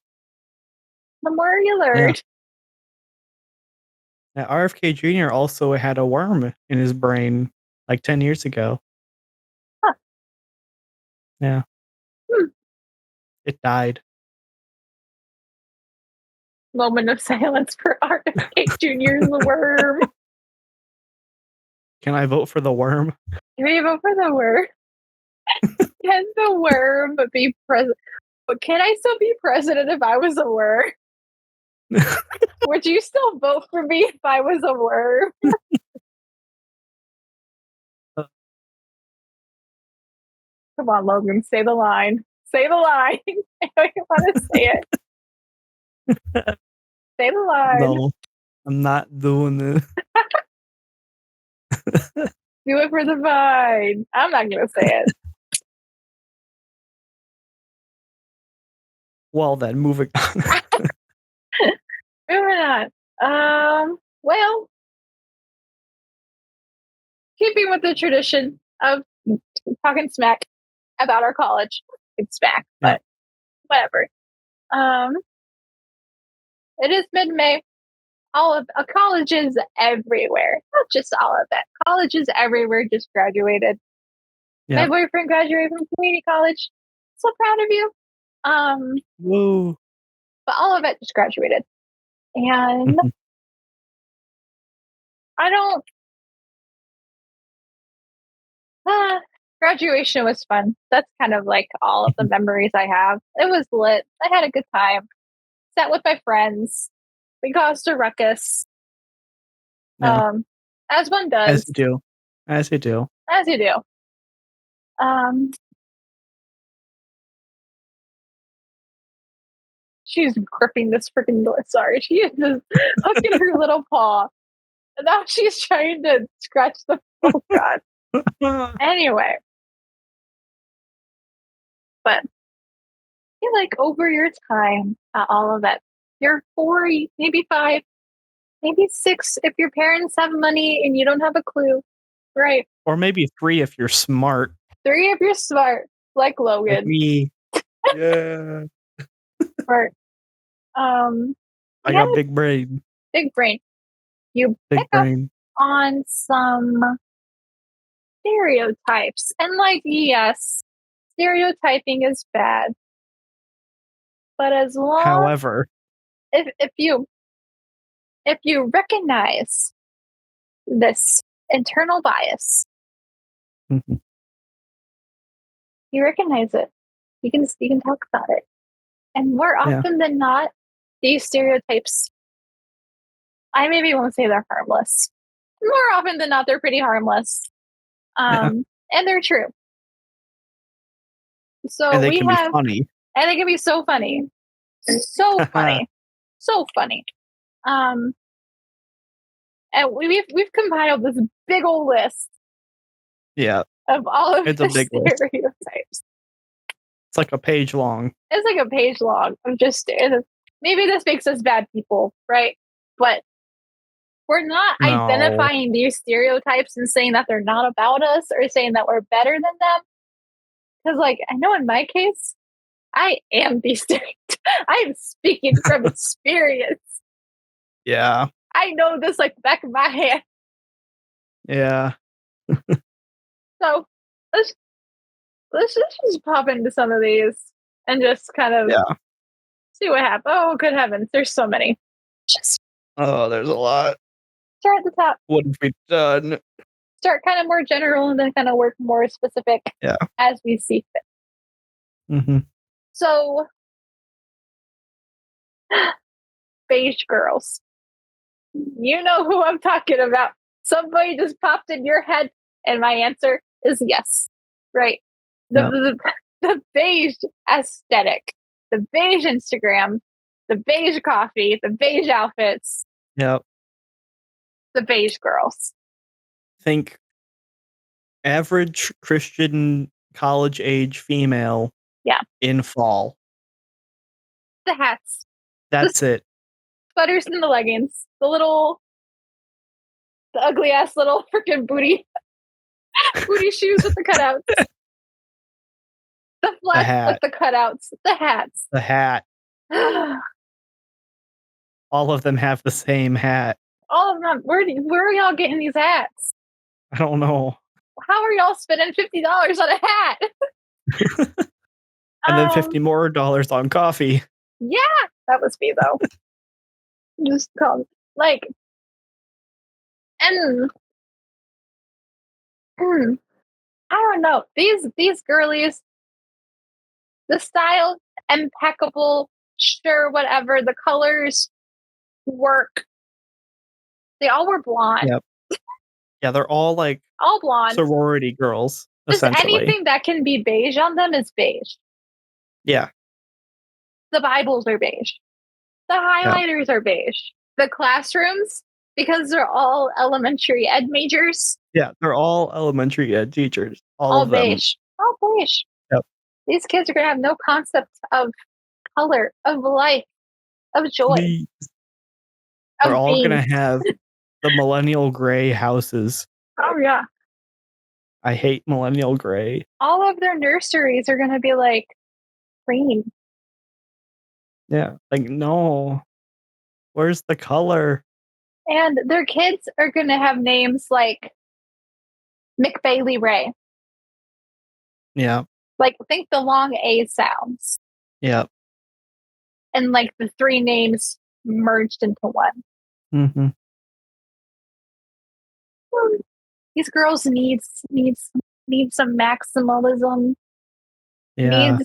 The more you Yeah. learn. Yeah, RFK Jr. also had a worm in his brain like 10 years ago. Huh. Yeah. Hmm. It died. Moment of silence for RFK Jr.'s worm. Can I vote for the worm? Can we vote for the worm? Can the worm be president? But can I still be president if I was a worm? Would you still vote for me if I was a worm? Come on, Logan, say the line. Say the line. I know you want to say it. Say the line. No, I'm not doing it. Do it for the vine. I'm not going to say it. Well, then, moving on. Moving on. Well, keeping with the tradition of talking smack about our college, it's smack, Yeah. but whatever. Um, it is mid-May. All of colleges everywhere, not just Olivet. Colleges everywhere just graduated. My Yeah. boyfriend graduated from community college. So proud of you. Woo. But Olivet just graduated, and Mhm. I don't. Graduation was fun. That's kind of like all of the Mhm. memories I have. It was lit. I had a good time. Sat with my friends. We caused a ruckus. Yeah. As one As does, you do. As you do. as you do. Um, she's gripping this freaking door. Sorry, she is just hooking her little paw. And now she's trying to scratch the. Oh God. Anyway, but I feel like over your time at Olivet, you're 4, maybe 5, maybe 6 if your parents have money and you don't have a clue, right? Or maybe 3 if you're smart. 3 if you're smart, like Logan. Like me. Yeah. Or, I got big brain. Big brain. You pick up on some stereotypes. And like, yes, stereotyping is bad. But as long However, if you recognize this internal bias, Mhm. you recognize it. You can talk about it. And more often than not, these stereotypes, I maybe won't say they're harmless. More often than not, they're pretty harmless. And they're true. So and they can be funny. And they can be so funny. So funny. So funny. And we've compiled this big old list. Yeah. Of all of it's the a big stereotypes. List. It's like a page long. It's like a page long of just maybe this makes us bad people, right? But we're not identifying these stereotypes and saying that they're not about us or saying that we're better than them. Because, like, I know in my case, I am these stereotypes. I am speaking from experience. Yeah. I know this like the back of my hand. Yeah. So let's just pop into some of these and just kind of see what happens. Oh, good heavens, there's so many. There's a lot. Start at the top. What have we done? Start kind of more general and then kind of work more specific as we see fit. Mm-hmm. So, beige girls. You know who I'm talking about. Somebody just popped in your head, and my answer is yes. Right? The beige aesthetic, the beige Instagram, the beige coffee, the beige outfits. Yep. The beige girls. Think average Christian college age female. Yeah. In fall. The hats. That's it. Sweaters and the leggings. The ugly ass little freaking booty shoes with the cutouts. The flat with the cutouts. The hats. The hat. All of them have the same hat. All of them. Where are y'all getting these hats? I don't know. How are y'all spending $50 on a hat? And then $50 more on coffee. Yeah, that was me though. Just like, and I don't know. These girlies, the style impeccable. Sure, whatever. The colors work. They all were blonde. Yep. Yeah, they're all like all blonde sorority girls. Just anything that can be beige on them is beige. Yeah. The Bibles are beige. The highlighters are beige. The classrooms, because they're all elementary ed majors. Yeah, they're all elementary ed teachers. All of beige. them. All beige. Yep. These kids are going to have no concept of color, of life, of joy. Please. They're all going to have the millennial gray houses. Oh, yeah. I hate millennial gray. All of their nurseries are going to be like green. Yeah. Like, no. Where's the color? And their kids are going to have names like McBailey Ray. Yeah. Like, think the long A sounds. Yeah. And like the 3 names merged into one. Mm-hmm. These girls need some maximalism. Yeah.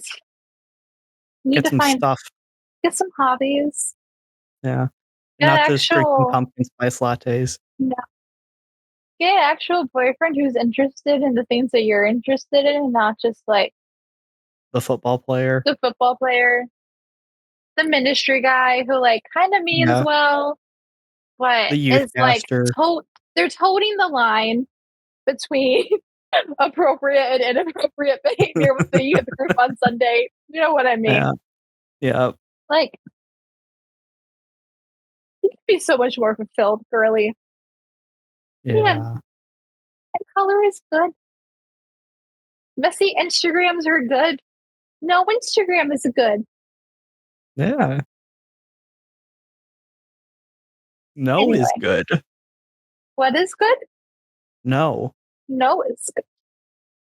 Need to find stuff. Get some hobbies. Yeah. Not just drinking pumpkin spice lattes. No. Get an actual boyfriend who's interested in the things that you're interested in, and not just like the football player. The the ministry guy who like kind of means Yeah. well, but The youth is like pastor. they're toting the line between appropriate and inappropriate behavior with the youth group on Sunday. You know what I mean? Yeah. Yeah. Like, you could be so much more fulfilled, girly. Man, Yeah. that color is good. Messy Instagrams are good. No Instagram is good. Yeah. No is Anyway, good. what is good? No. No is good.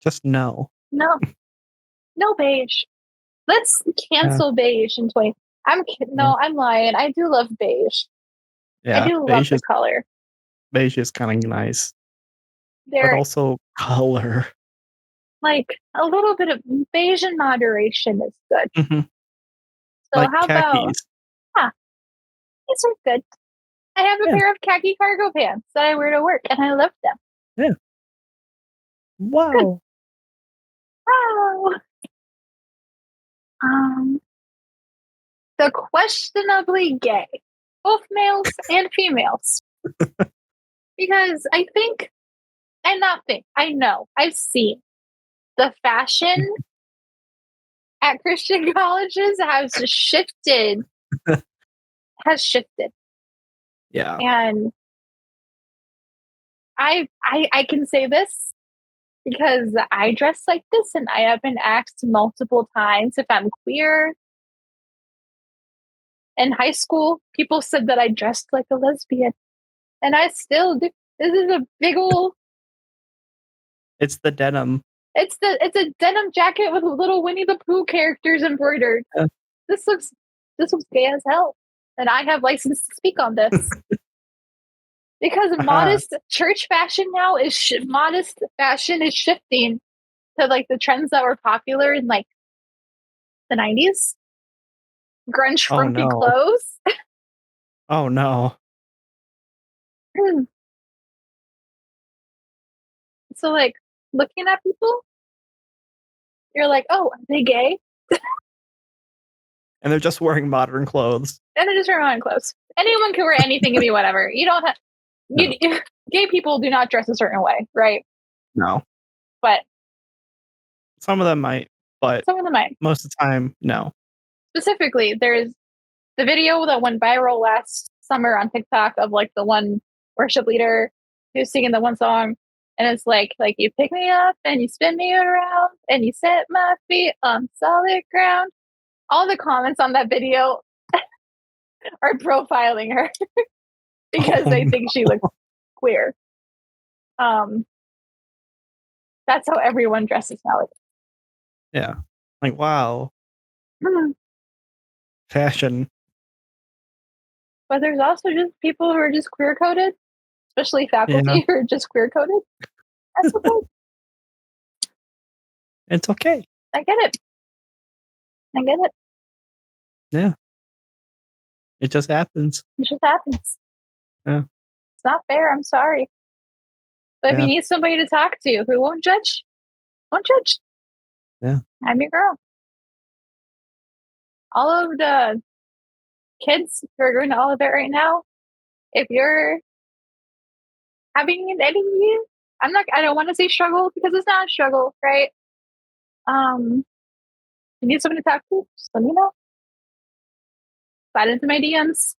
Just no. No, no beige. Let's Yeah. cancel beige in 20. Yeah. No, I'm lying. I do love beige. I Yeah. do love the color. Beige is kind of nice, but They're also color. like a little bit of beige in moderation is good. Mhm. So Like how about khakis. huh, these are good. I have a Yeah. pair of khaki cargo pants that I wear to work and I love them. Yeah. Good. Wow. Wow. Um the questionably gay. Both males and females. Because I think and not think, I know, I've seen the fashion at Christian colleges has shifted. Yeah. And I can say this because I dress like this and I have been asked multiple times if I'm queer. In high school, people said that I dressed like a lesbian. And I still do. This is a big ol' It's the denim. it's a denim jacket with little Winnie the Pooh characters embroidered. Yeah. This looks this looks gay as hell. And I have license to speak on this. Because Aha. modest fashion is shifting to like the trends that were popular in like the 90s. Grunge Oh, frumpy no. clothes. Oh, no. So like looking at people, you're like, oh, are they gay? And they're just wearing modern clothes. And they're just wearing on clothes. Anyone can wear anything and be whatever. You don't have No. gay people do not dress a certain way, right? No. But Some of them might, but some of them might. most of the time, no. Specifically, there's the video that went viral last summer on TikTok of like the one worship leader who's singing the one song, and it's like you pick me up and you spin me around and you set my feet on solid ground. All the comments on that video are profiling her because Oh, they no. think she looks queer. Um, that's how everyone dresses nowadays. Yeah. Like, wow. Fashion. But there's also just people who are just queer coded, especially Yeah. faculty who are just queer coded. That's okay. It's okay. I get it. I get it. Yeah. It just happens. It just happens. Yeah. It's not fair. I'm sorry. But if you Yeah. need somebody to talk to who won't judge. Yeah. I'm your girl. All of the kids who are going to Olivet right now, if you're having any, I don't want to say struggle because it's not a struggle, right? You need somebody to talk to, just let me know. Slide into my DMs.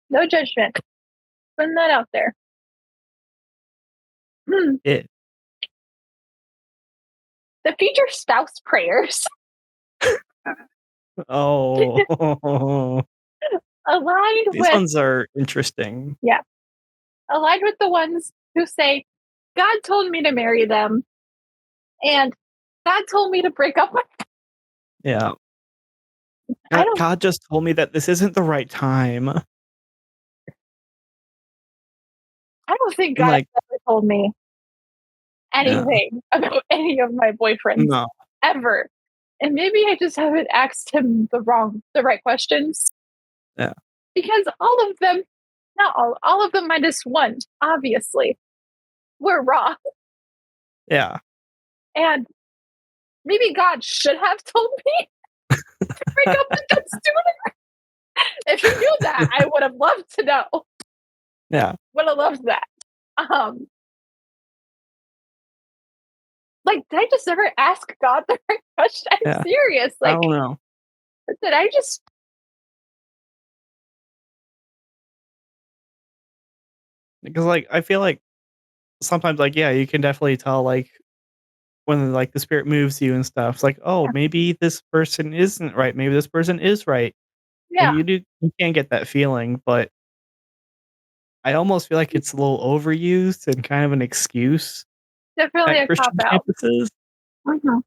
No judgment. Putting that out there. It. The future spouse prayers Oh. aligned These with, ones are interesting. yeah, aligned with the ones who say, God told me to marry them and God told me to break up with them. Yeah. I don't God just told me that this isn't the right time. I don't think And God like, ever told me yeah. anything about any of my boyfriends No. ever. And maybe I just haven't asked him the right questions. Yeah. Because all of them, not all of them minus one, obviously, were wrong. Yeah. And maybe God should have told me. break up with that student. If you knew that, I would have loved to know. Yeah. Would have loved that. Um, like, did I just never ask God the right question? I'm Yeah. serious. I Like, don't know. did I just Because, like, I feel like sometimes, like, yeah, you can definitely tell, like, when, like, the spirit moves you and stuff. It's like, "Oh, maybe this person isn't right. Maybe this person is right." Like, yeah, you can get that feeling, but I almost feel like it's a little overused and kind of an excuse definitely at a cop Christian out. campuses. Mhm.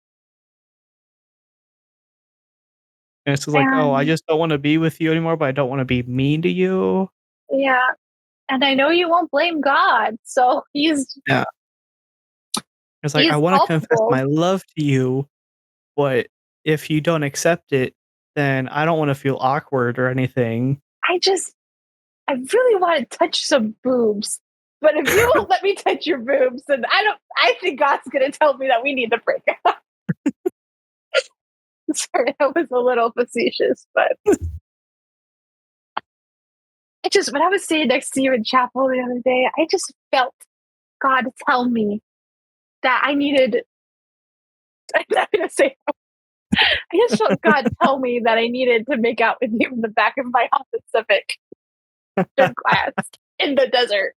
And it's just like, "Oh, I And just don't wanna be with you anymore, but I don't wanna be mean to you." yeah, and I know you won't blame God, so Yeah. It's like, "I he's wanna confess culpable. my love to you, but if you don't accept it, then I don't wanna feel awkward or anything." I just I really want to touch some boobs. But if you won't let me touch your boobs, then I think God's gonna tell me that we need to break up. Sorry, that was a little facetious, but I just when I was sitting next to you in chapel the other day, I just felt God tell me that I needed I'm not gonna say I just felt God tell me that I needed to make out with you in the back of my Honda Civic in class in the desert.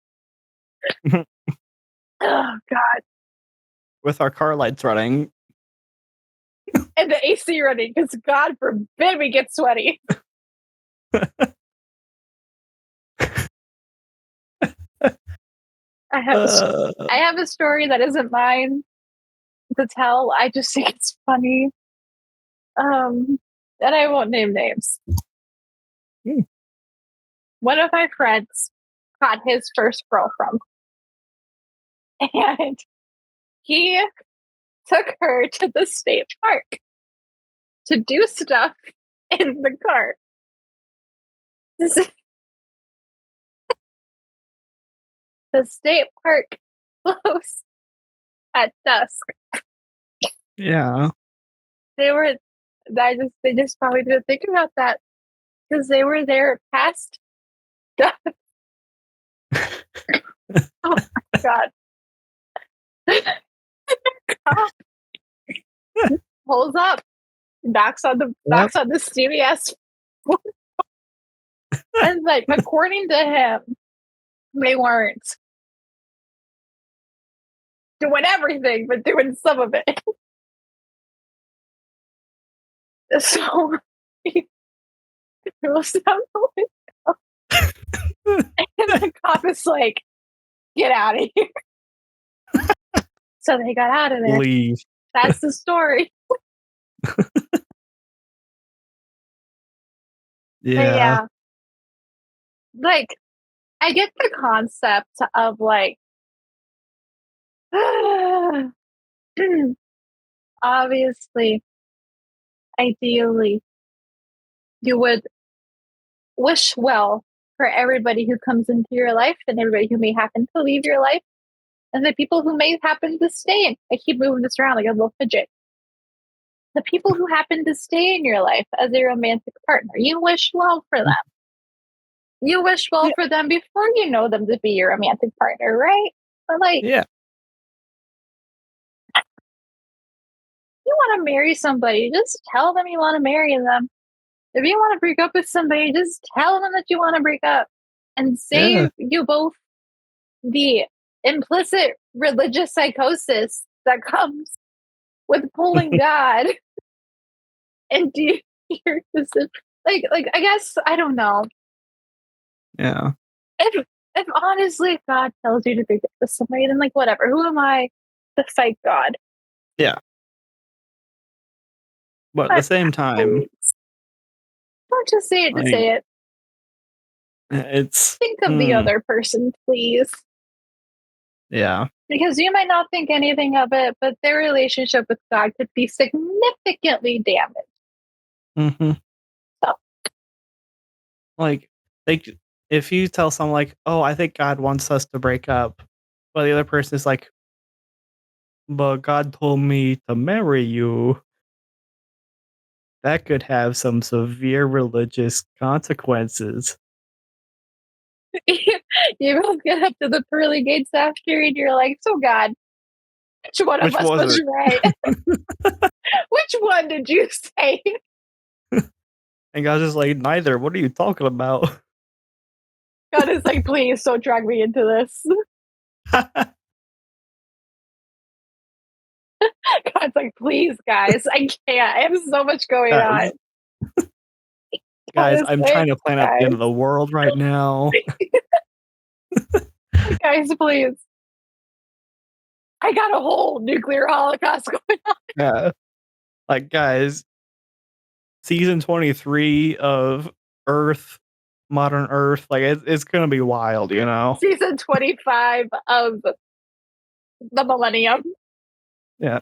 Oh God. With our car lights running. And the AC running because God forbid we get sweaty. I have a, Uh, I have a story that isn't mine to tell. I just think it's funny. And I won't name names. mm, One of my friends caught his first girlfriend, and he took her to the state park to do stuff in the car. The state park closed at dusk. yeah. They were, they just probably didn't think about that because they were there past dusk. Oh my God. Cop pulls up, Yep. knocks on the CVS, and like according to him, they weren't doing everything, but doing some of it. So he goes down the window, and the cop is like, "Get out of here!" So they got out of there. Leave. That's the story. But Yeah. yeah, like I get the concept of like obviously, ideally, you would wish well for everybody who comes into your life and everybody who may happen to leave your life and the people who may happen to stay. I keep moving this around like a little fidget. The people who happen to stay in your life as a romantic partner, you wish well for them. You wish well Yeah. for them before you know them to be your romantic partner, right? But like, Yeah. you want to marry somebody, just tell them you want to marry them. If you want to break up with somebody, just tell them that you want to break up and Yeah. save you both the implicit religious psychosis that comes with pulling God into your decision. Like I guess I don't know. Yeah. If honestly God tells you to break up with somebody, then like whatever. Who am I to fight God? Yeah. But at the But same time, please, don't just say it to like, say it. it's Think of the other person, please. yeah. Because you might not think anything of it, but their relationship with God could be significantly damaged. Mhm. So Like, if you tell someone like, "Oh, I think God wants us to break up," but the other person is like, "But God told me to marry you." that could have some severe religious consequences. You both get up to the pearly gates after, and you're like, "So God, which one of Which us was was it? right? Which one did you say?" And God's just like, neither. What are you talking about? God is like, "Please don't drag me into this." God's like, "Please, guys, I can't. I have so much going guys, on." God is I'm like, trying to plan out the end of the world right now. guys, please. I got a whole nuclear holocaust going on." Yeah. Like, guys, season 23 of Earth, Modern Earth, like it's gonna be wild, you know? Season 25 of the millennium. Yeah.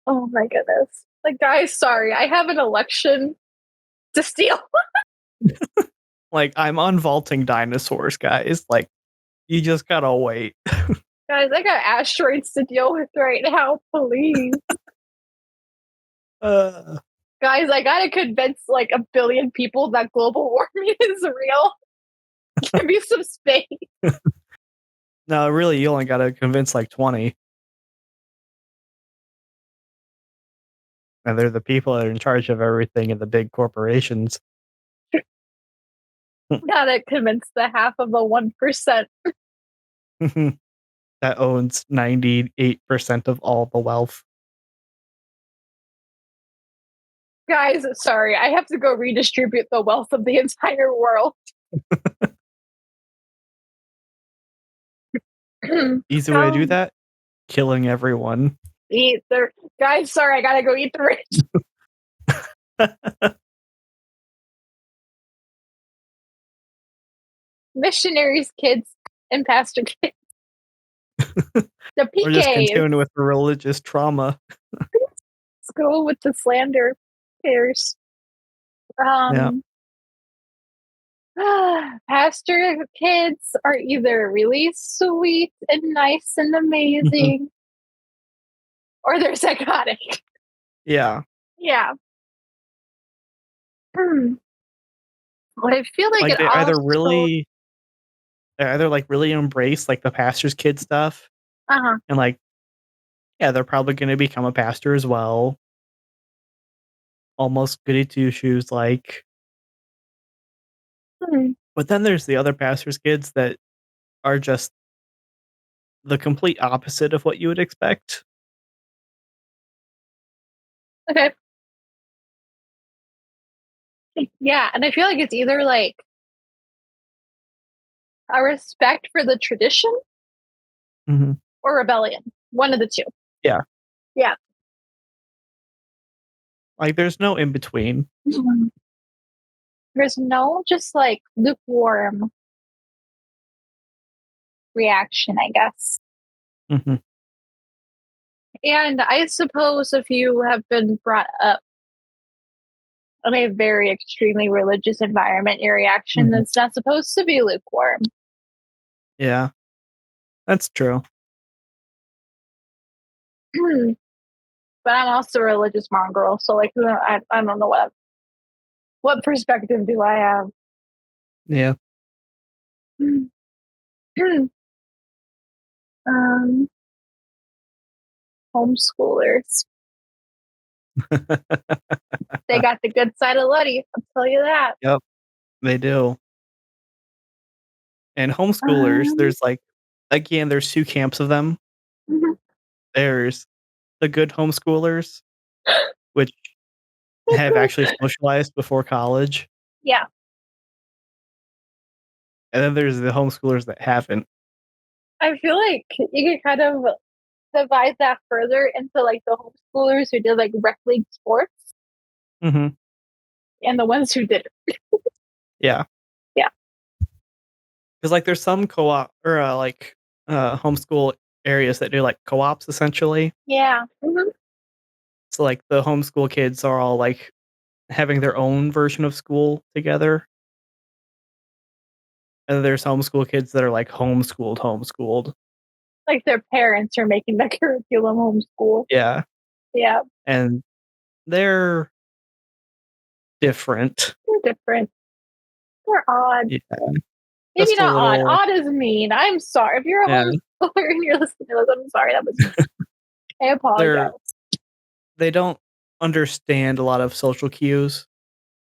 Oh my goodness. Like, guys, sorry, I have an election to steal. Like, I'm unvaulting dinosaurs, guys. Like, you just gotta wait. Guys, I got asteroids to deal with right now. Please. Uh, Guys, I gotta convince like a billion people that global warming is real. Give me some space. no, really, you only gotta convince like 20. And they're the people that are in charge of everything in the big corporations. Gotta convince the half of the 1%. that owns 98% of all the wealth. Guys, sorry, I have to go redistribute the wealth of the entire world. Easy way to do that? Killing everyone. Eat the guys, sorry, I gotta go eat the rich. Missionaries, kids, and pastor kids. The We're just PKs. continuing with the religious trauma. Let's go with the slander. Cares. Yeah. Um pastor kids are either really sweet and nice and Mhm. amazing, or they're psychotic. Yeah. Yeah. Hmm. But I feel like Like it also they either like really embrace like the pastor's kid stuff uh-huh. and like, yeah, they're probably gonna become a pastor as well. Almost goody two shoes like. Hmm. But then there's the other pastor's kids that are just the complete opposite of what you would expect. Okay. Yeah, and I feel like it's either like a respect for the tradition Mhm. or rebellion. One of the two. Yeah. Yeah. Like there's no in between. Mhm. There's no just like lukewarm reaction, I guess. Mhm. And I suppose if you have been brought up in a very extremely religious environment, your reaction Mhm. is not supposed to be lukewarm. Yeah. That's true. But I'm also a religious mongrel, so like I don't know what perspective do I have. Yeah. um, Homeschoolers. They got the good side of Letty. I'll tell you that. Yep, they do. And homeschoolers, Um, there's like again, there's 2 camps of them. mhm. There's the good homeschoolers, which have actually socialized before college, Yeah, and then there's the homeschoolers that haven't. I feel like you could kind of divide that further into like the homeschoolers who did like rec league sports Mhm. and the ones who didn't. Yeah. Yeah. 'Cause, like, there's some co-op or, homeschool areas that do, like, co-ops essentially. Yeah. Mhm. So, like, the homeschool kids are all, like, having their own version of school together, and then there's homeschool kids that are, like, homeschooled. Like their parents are making the curriculum homeschool. Yeah, Yeah. and they're different. They're different. They're odd. Yeah, Maybe just a not odd. little. Odd is mean. I'm sorry. If you're a Yeah, homeschooler and you're listening to this, I'm sorry. That was mean. I apologize. they don't understand a lot of social cues,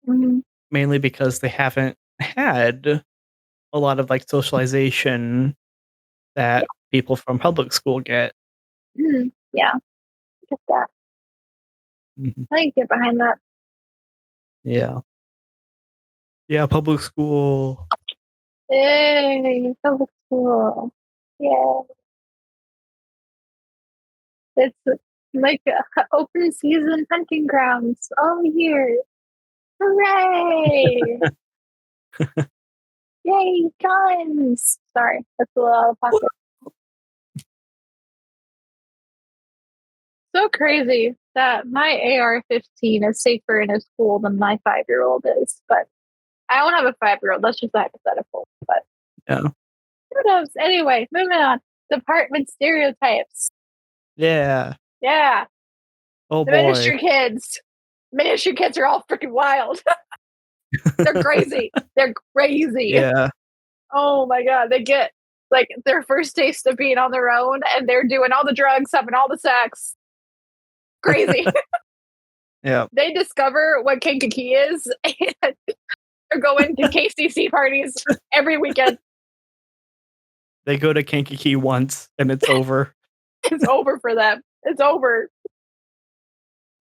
Mhm. mainly because they haven't had a lot of like socialization Yeah. that people from public school get. Yeah. Get that. Mhm. I can get behind that. Yeah. Yeah, public school. Yay. So cool. Yeah. It's like open season hunting grounds all year. Hooray! Yay, guns! Sorry, that's a little out of pocket. So crazy that my AR-15 is safer in a school than my 5-year-old is. But I don't have a 5-year-old. That's just hypothetical. But Yeah. who knows? Anyway, moving on. Department stereotypes. Yeah. Yeah, Oh the boy. ministry kids. Ministry kids are all freaking wild. They're crazy. They're crazy. Yeah. Oh my god, they get like their first taste of being on their own and they're doing all the drugs, having all the sex. Crazy. Yeah. They discover what Kankakee is and they're going to KCC parties every weekend. They go to Kankakee once and it's over. It's over for them. It's over.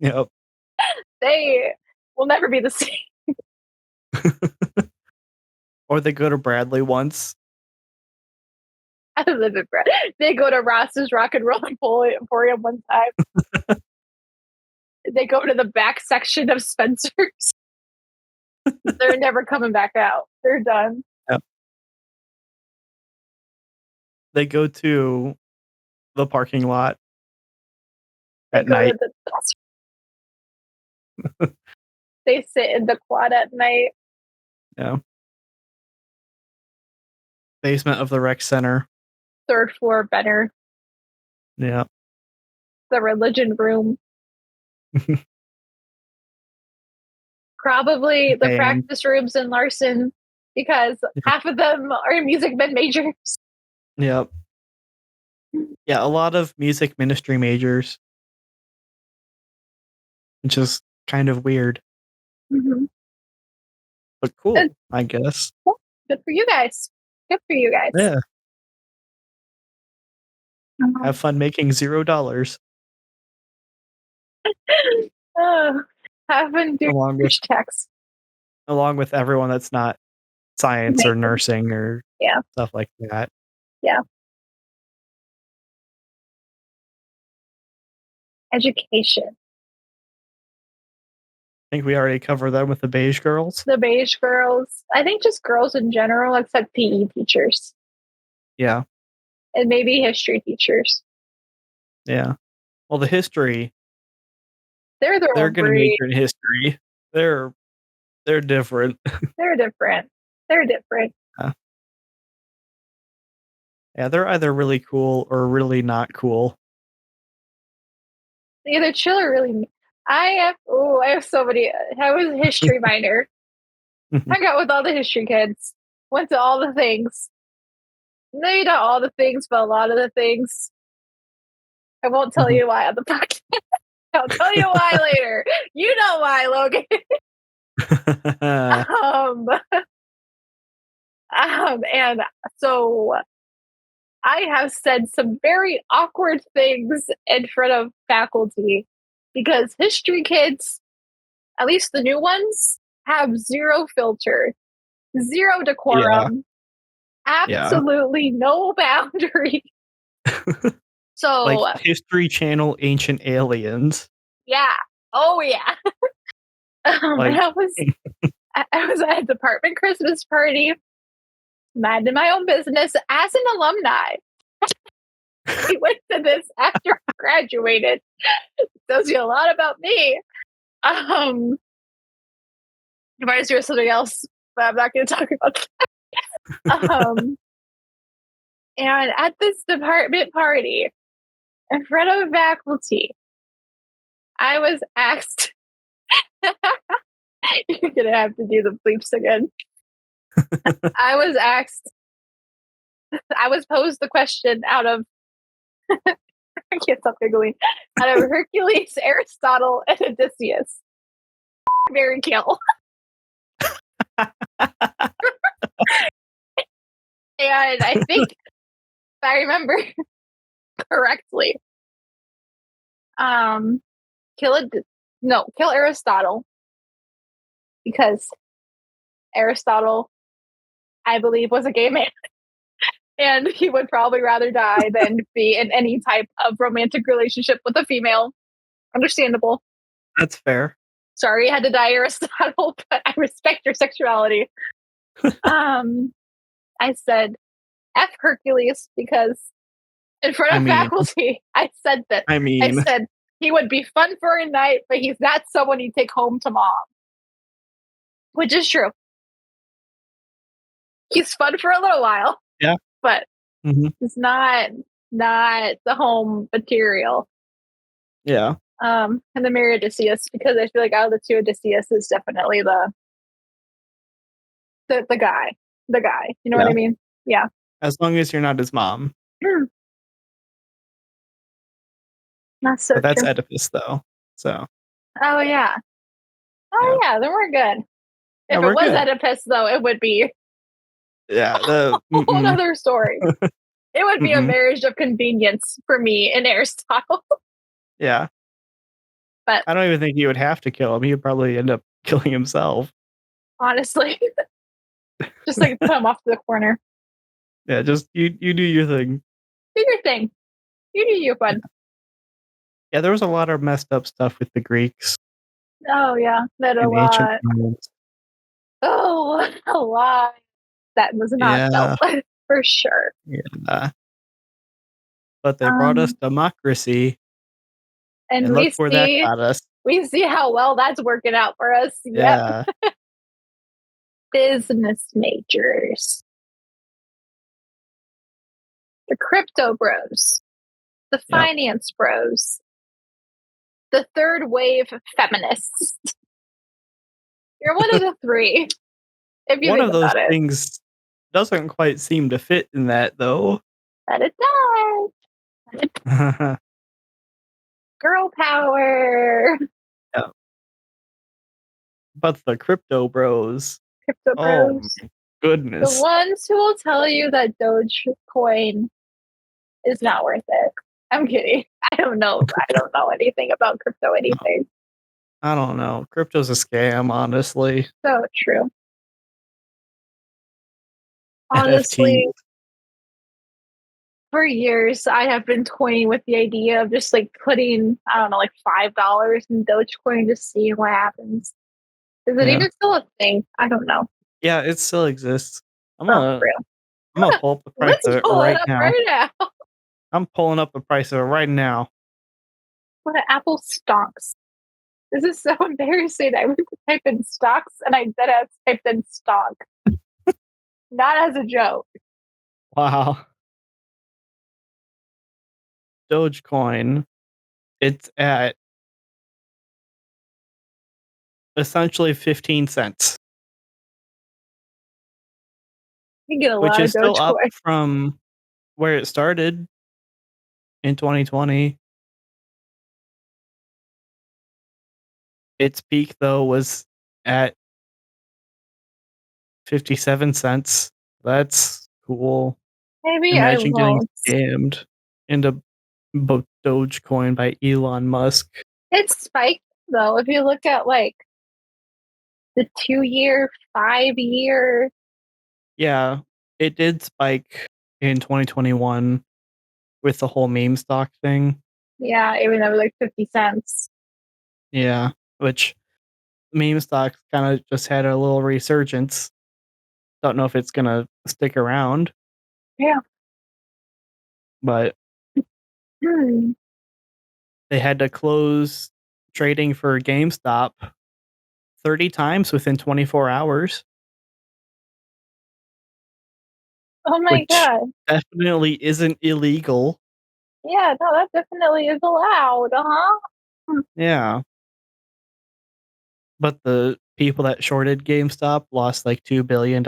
Yep. They will never be the same. Or they go to Bradley once. I live it, Brett. They go to Ross's Rock and Roll Emporium one time. They go to the back section of Spencer's. They're never coming back out. They're done. Yep. They go to the parking lot They at go to night. the they sit in the quad at night. Yeah. Basement of the rec center. Third floor better. Yeah. The religion room. Probably the And practice rooms in Larson because half of them are music med majors. yep. Yeah, a lot of music ministry majors, which is kind of weird, Mhm. but Good. cool, I guess. Well, good for you guys. Good for you guys. Yeah. Um, Have fun making $0 oh, having to along with text. everyone that's not science or nursing or Yeah, stuff like that. yeah. Education. I think we already covered that with the beige girls. The beige girls. I think just girls in general, except PE teachers Yeah. and maybe history teachers. Yeah. Well, the history, They're their they're own gonna breed. major in history. They're different. They're different. They're different. Yeah. Yeah, they're either really cool or really not cool. Either chill or really. I have so many. I was a history minor. Hung out with all the history kids. Went to all the things. Maybe not all the things, but a lot of the things. I won't tell you why on the podcast. I'll tell you why later. You know why, Logan. um, and so I have said some very awkward things in front of faculty because history kids, at least the new ones, have zero filter, zero Yeah. decorum, Yeah. absolutely no boundary. Like So, History Channel Ancient Aliens. yeah. Oh, yeah. Like I was at a department Christmas party, minding my own business as an alumni. We went to this after I graduated. Tells you a lot about me. Reminds me of something else, but I'm not going to talk about that. And at this department party, in front of faculty, I was asked You're gonna have to do the bleeps again. I was asked, I was posed the question out of, I can't stop giggling, out of Hercules, Aristotle, and Odysseus. Mary kill. And I think, if I remember correctly, um, kill it. No, kill Aristotle because Aristotle, I believe, was a gay man, and he would probably rather die than be in any type of romantic relationship with a female. Understandable. That's fair. Sorry, you had to die, Aristotle, but I respect your sexuality. I said F Hercules because in front I of mean, faculty, I said that. I I mean, said he would be fun for a night, but he's not someone you take home to mom, which is true. He's fun for a little while, yeah. but Mhm. it's not the home material. Yeah. And the Mary Odysseus because I feel like out of the two, Odysseus is definitely the guy, the guy. You know what Yeah. I mean? Yeah. As long as you're not his mom. That's so But that's true. Oedipus, though. So, Oh yeah. Oh yeah. yeah. Then we're good. Yeah, If it we're was good. Oedipus, though, it would be Yeah, the a whole mm-mm, other story. It would be a mm-mm. marriage of convenience for me and Aristotle. Yeah. But I don't even think you would have to kill him. He would probably end up killing himself. honestly, just like put him off to the corner. Yeah, just you do your thing. Do your thing. You do you, Yeah. bud. Yeah, there was a lot of messed up stuff with the Greeks Oh yeah, that a in ancient lot. times. Oh, a lot. That was not felt Yeah, for sure. yeah. But they brought us Um, democracy, and and look where that got us. we see how well that's working out for us. Yep, Yeah, business majors, the crypto bros, the yep. finance bros, the third wave feminists. You're one of the three, if you One think of those about it. things doesn't quite seem to fit in that, though. Let it die. Girl power. Yeah, but the crypto bros, Crypto oh bros. my The goodness. ones who will tell you that Dogecoin is not worth it. I'm kidding. I don't know. I don't know anything about crypto No, anything. I don't know. Crypto's a scam, honestly. So true. Honestly, NFTs. for years I have been toying with the idea of just like putting, I don't know, like $5 in Dogecoin, just seeing what happens. Is it Yeah. even still a thing? I don't know. Yeah, it still exists. I'm Oh, gonna for real. I'm gonna pull up the price Let's of it pull it right up now. right now. I'm pulling up the price of it right now. What an Apple stocks. This is so embarrassing. I went to type in stocks and I dead ass typed in stock. Not as a joke. Wow. Dogecoin. It's at essentially 15 cents, You can get a which lot is of still up Dogecoin. from where it started in 2020. Its peak though was at 57 cents. That's cool. Maybe I Imagine getting won't. scammed into Dogecoin by Elon Musk. It's spiked though. If you look at like the 2 year, 5 year, Yeah, it did spike in 2021 with the whole meme stock thing. yeah, even though it was like 50 cents. Yeah, which meme stocks kind of just had a little resurgence. Don't know if it's gonna stick around, Yeah. but Hmm. they had to close trading for GameStop 30 times within 24 hours, Oh my which god. definitely isn't illegal. Yeah, no, that definitely is allowed. Uh huh. Yeah. But the people that shorted GameStop lost like $2 billion.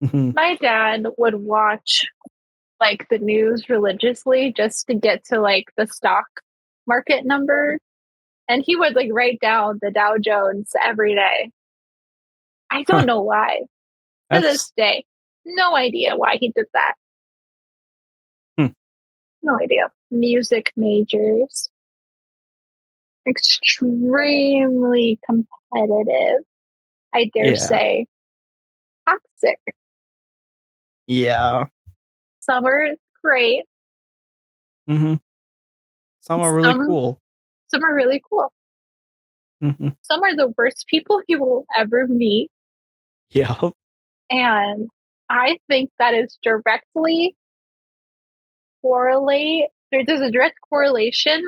My dad would watch like the news religiously just to get to like the stock market number. And he would like write down the Dow Jones every day. I don't Huh, know why. To this that's day, no idea why he did that. hmm, No idea. Music majors. Extremely competitive. I dare yeah. say toxic. Yeah. Some are great. Mhm. Some are really Some cool. some are really cool. Mhm. Some are the worst people you will ever meet. Yep. And I think that is directly correlate. There's a direct correlation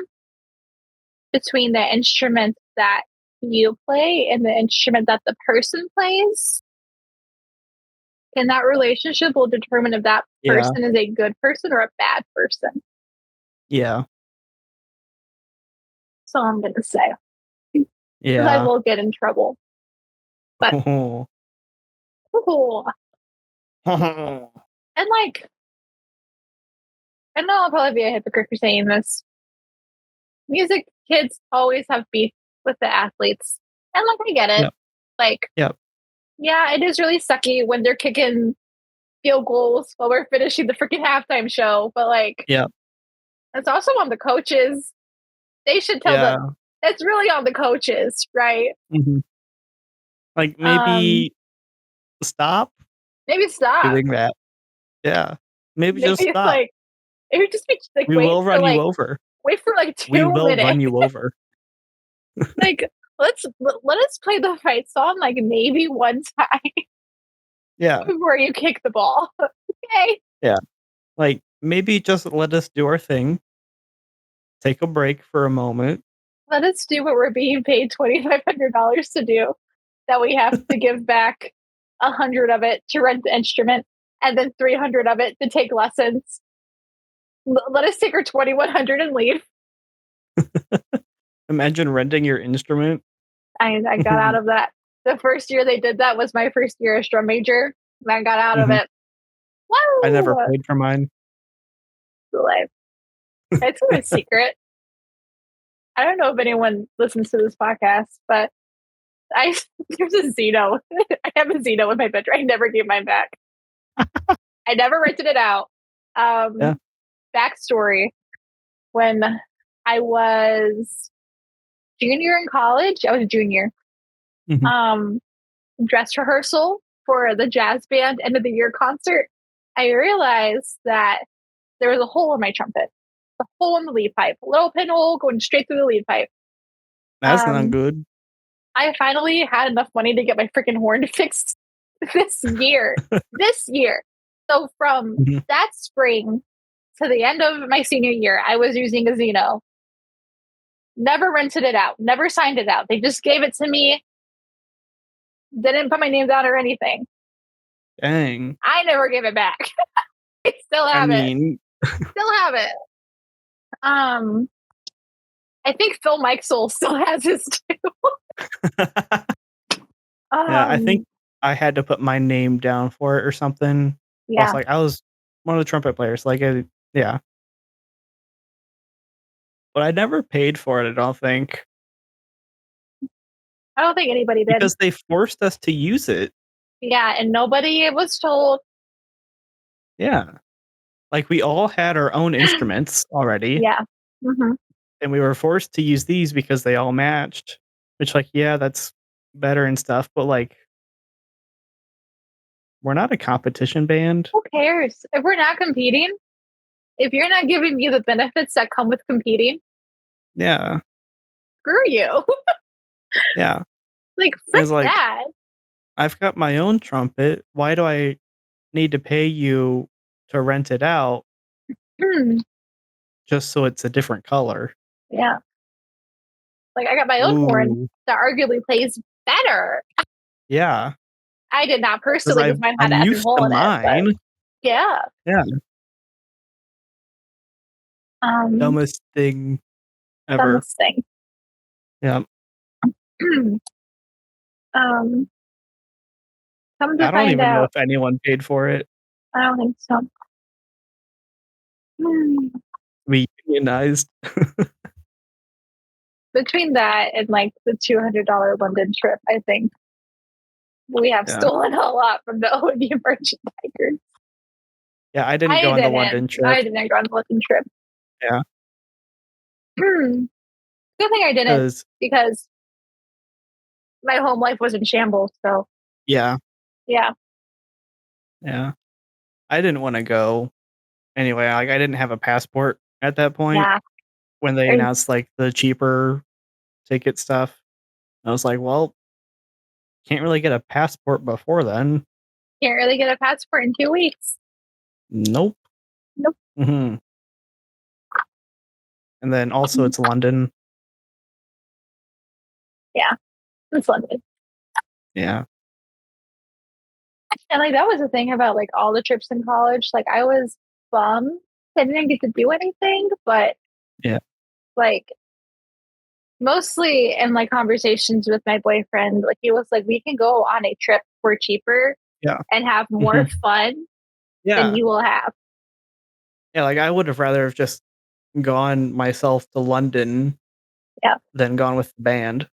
between the instrument that you play and the instrument that the person plays. And that relationship will determine if that Yeah. person is a good person or a bad person. Yeah. So I'm going to say, because I Yeah. will get in trouble. But, ooh, and like, I know I'll probably be a hypocrite for saying this. Music kids always have beef with the athletes. And like, I get it. Yep. Like, Yep. yeah, it is really sucky when they're kicking field goals while we're finishing the freaking halftime show. But like, Yep. it's also on the coaches. They should tell the. Yeah. It's really on the coaches, right? Mhm. Like, Um, maybe stop maybe stop. doing that. Yeah. Maybe Maybe just it's stop. like it would just be like We will run you over. wait for like We two will run minutes. you over. Like let us play the fight song like maybe one time Yeah. before you kick the ball. Okay. Yeah. Like, maybe just let us do our thing, take a break for a moment. Let us do what we're being paid $2,500 to do. That we have to give back 100 of it to rent the instrument, and then 300 of it to take lessons. Let us take our 2,100 and leave. Imagine renting your instrument. I got out Mhm. of that. The first year they did that was my first year as drum major. And I got out of Mhm. it. I never Woo! paid for mine. Like, it's a secret. I don't know if anyone listens to this podcast, but I there's a Zeno. I have a Zeno in my bedroom. I never gave mine back. I never rented it out. Yeah. Backstory: when I was junior in college, I was a junior. Mhm. Um, dress rehearsal for the jazz band end of the year concert. I realized that there was a hole in my trumpet, a hole in the lead pipe, a little pinhole going straight through the lead pipe. That's not Um, good. I finally had enough money to get my freaking horn fixed this year. This year. So from Mhm. that spring to the end of my senior year, I was using a Zeno. Never rented it out, never signed it out. They just gave it to me, didn't put my name down or anything. Dang. I never gave it back. I still I have it. mean, Still have it. Um, I think Phil Meixel still has his too. yeah, I think Um, I had to put my name down for it or something. Plus, yeah, like, I was one of the trumpet players, like, yeah, but I never paid for it, I don't think, I don't think anybody did. because they forced us to use it. Yeah, and nobody was told. Yeah. Like, we all had our own instruments already, Yeah. Hmm. and we were forced to use these because they all matched, which, like, yeah, that's better and stuff, but, like, we're not a competition band. Who cares if we're not competing? If you're not giving me the benefits that come with competing, Yeah, screw you. yeah. Like frick It's like, that. I've got my own trumpet, why do I need to pay you to rent it out Hmm. just so it's a different color? Yeah. Like I got my own horn Ooh, that arguably plays better. yeah, I did not because personally because mine had I'm an effing used to hole in it, but mine. yeah. Yeah, Um, dumbest thing. ever. Dumbest thing. Yeah. um, come to I don't find even know out, if anyone paid for it. I don't think so. Hmm. We unionized. Between that and like the $200 London trip, I think we have Yeah. stolen a lot from the OD merchandisers. Yeah, I didn't go I on the didn't. London trip. I didn't go on the London trip. Yeah. Good thing I didn't, 'Cause because my home life was in shambles. So yeah. yeah, Yeah. I didn't wanna go anyway, like, I didn't have a passport at that point yeah. when they I announced, like, the cheaper ticket stuff. I was like, "Well, can't really get a passport before then." can't really get a passport in 2 weeks. Nope. Nope. Mhm. And then also it's London. Yeah, it's London. Yeah. And like that was the thing about like all the trips in college. Like I was bummed I didn't get to do anything, but Yeah. like mostly in like conversations with my boyfriend, like he was like, we can go on a trip for cheaper Yeah. and have more Mhm. fun than Yeah. you will have. Yeah, like, I would have rather have just gone myself to London Yeah. than gone with the band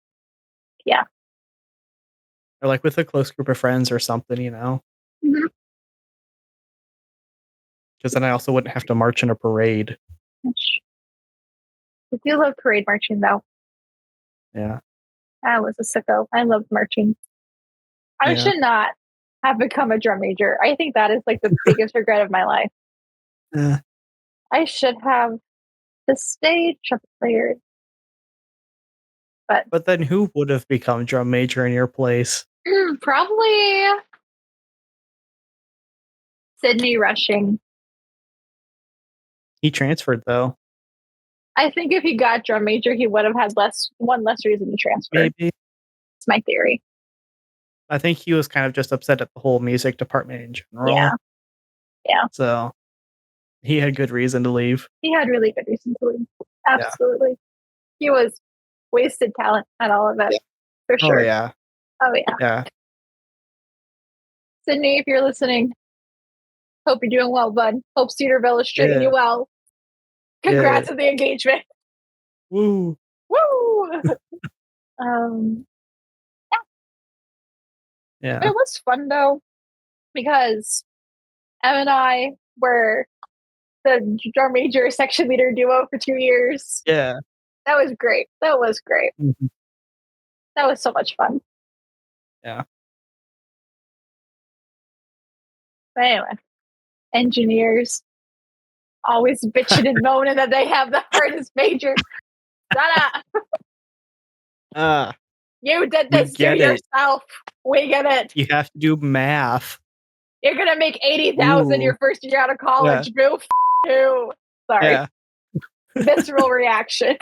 Yeah. or, like, with a close group of friends or something, you know? Mhm. 'Cause then I also wouldn't have to march in a parade. I do love parade marching though. Yeah. I was a sicko. I loved marching. I Yeah. should not have become a drum major. I think that is like the biggest regret of my life. Eh. I should have just stayed trumpet player, but But then who would have become drum major in your place? probably Sydney Rushing. He transferred, though. I think if he got drum major, he would have had one less reason to transfer. Maybe. It's my theory. I think he was kind of just upset at the whole music department in Yeah, general, yeah. so he had good reason to leave. He had really good reason to leave. Yeah. Absolutely. He was wasted talent at all of it, Yeah. for Oh, sure. yeah. Oh yeah. Yeah. Sydney, if you're listening, hope you're doing well, bud. Hope Cedarville is treating you Yeah. well. Yeah. Congrats on the engagement. Woo. Woo! um, but Yeah. it was fun though, because Em and I were the drum major section leader duo for 2 years. Yeah. That was great. That was great. Mhm. That was so much fun. Yeah. But anyway, engineers always bitching and moaning that they have the hardest major. Shut up. Ah, You did we this to get it. yourself. We get it. You have to do math. You're gonna make 80,000 Ooh. your first year out of Yeah. college. Boo. You. Sorry. Yeah. Visceral reaction.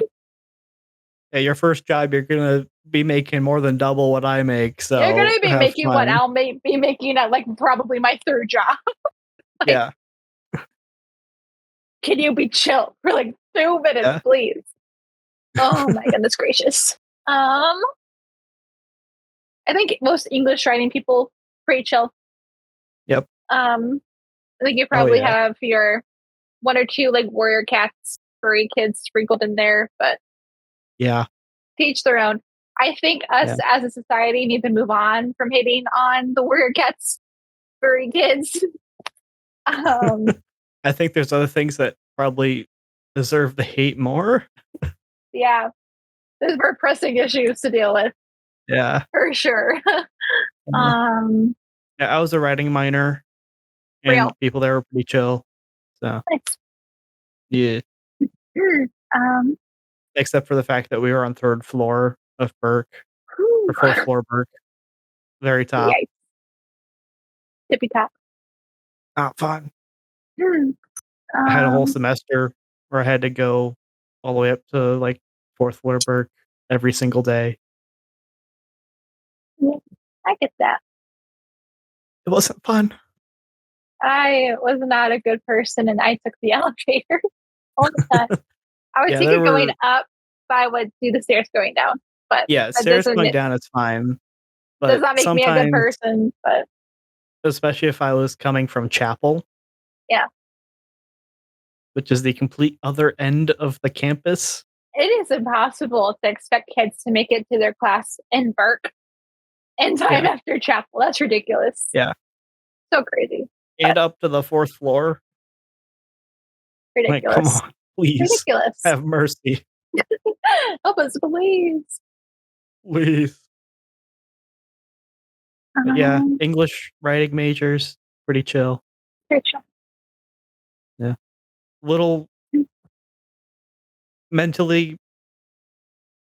Yeah, your first job, you're gonna be making more than double what I make, You're so gonna be have making what fun. I'll be making at like probably my third job. Like, Yeah. can you be chill for like 2 minutes, Yeah. please? Oh my goodness gracious. I think most English writing people pretty chill. Yep. I think you Oh, probably yeah. have your one or two like warrior cats, furry kids sprinkled in there, but Yeah. to each their own. I think us Yeah. as a society need to move on from hating on the warrior cats, furry kids. Um, I think there's other things that probably deserve the hate more. yeah, there's more pressing issues to deal with Yeah. for sure. Uh, um, yeah, I was a writing minor, real. and people there were pretty chill, so, Nice. yeah. Um, Except for the fact that we were on 3rd floor of Burke, whew, or 4th floor Burke, very top. yikes, tippy top. Not fun. Hmm. I had a whole Um, semester where I had to go all the way up to, like, 4th floor Burke every single day. yeah, I get that. It wasn't fun. I was not a good person and I took the elevator all the time. I would Yeah, take there it going were up, I would do the stairs going down, but Yeah, that stairs doesn't going down is fine, does but not make me a good sometimes, person, but especially if I was coming from chapel, yeah. which is the complete other end of the campus. It is impossible to expect kids to make it to their class in Burke in time Yeah, after chapel. That's ridiculous. yeah, So crazy, and but up to the 4th floor. Like, come ridiculous. on, please, Ridiculous. have mercy, Help us, please. please. But yeah, Um, English writing majors, pretty chill. Rachel. Yeah. Little mentally,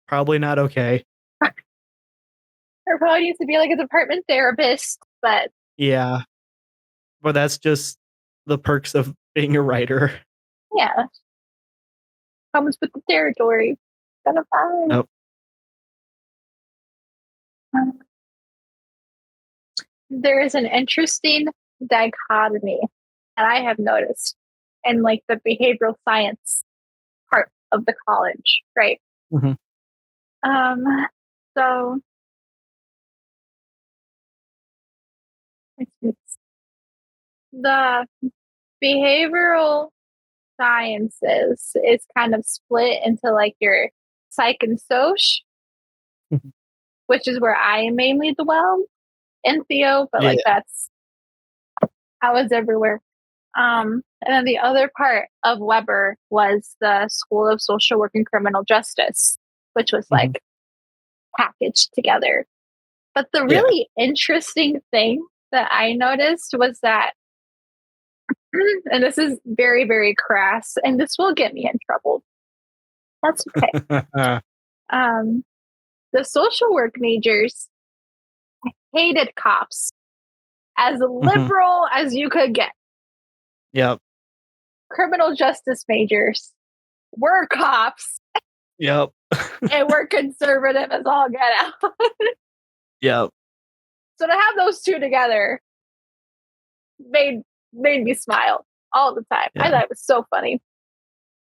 probably not okay. There probably needs to be like a department therapist, but Yeah, but that's just the perks of being a writer. yeah, comes with the territory. Gonna find. Nope. Um, there is an interesting dichotomy, and I have noticed in like the behavioral science part of the college, right? Mhm. Um, so the behavioral sciences is kind of split into like your psych and soc, Mhm. which is where I mainly dwell in Theo, but like Yeah. that's I was everywhere. And then the other part of Weber was the School of Social Work and Criminal Justice, which was Mhm. like packaged together. But the Yeah. really interesting thing that I noticed was that, and this is very, very crass, and this will get me in trouble. That's okay. Um, the social work majors hated cops as Mhm. liberal as you could get. Yep. Criminal justice majors were cops Yep. and were conservative as all get out. Yep. So to have those two together made made me smile all the time. I Yeah. thought it was so funny.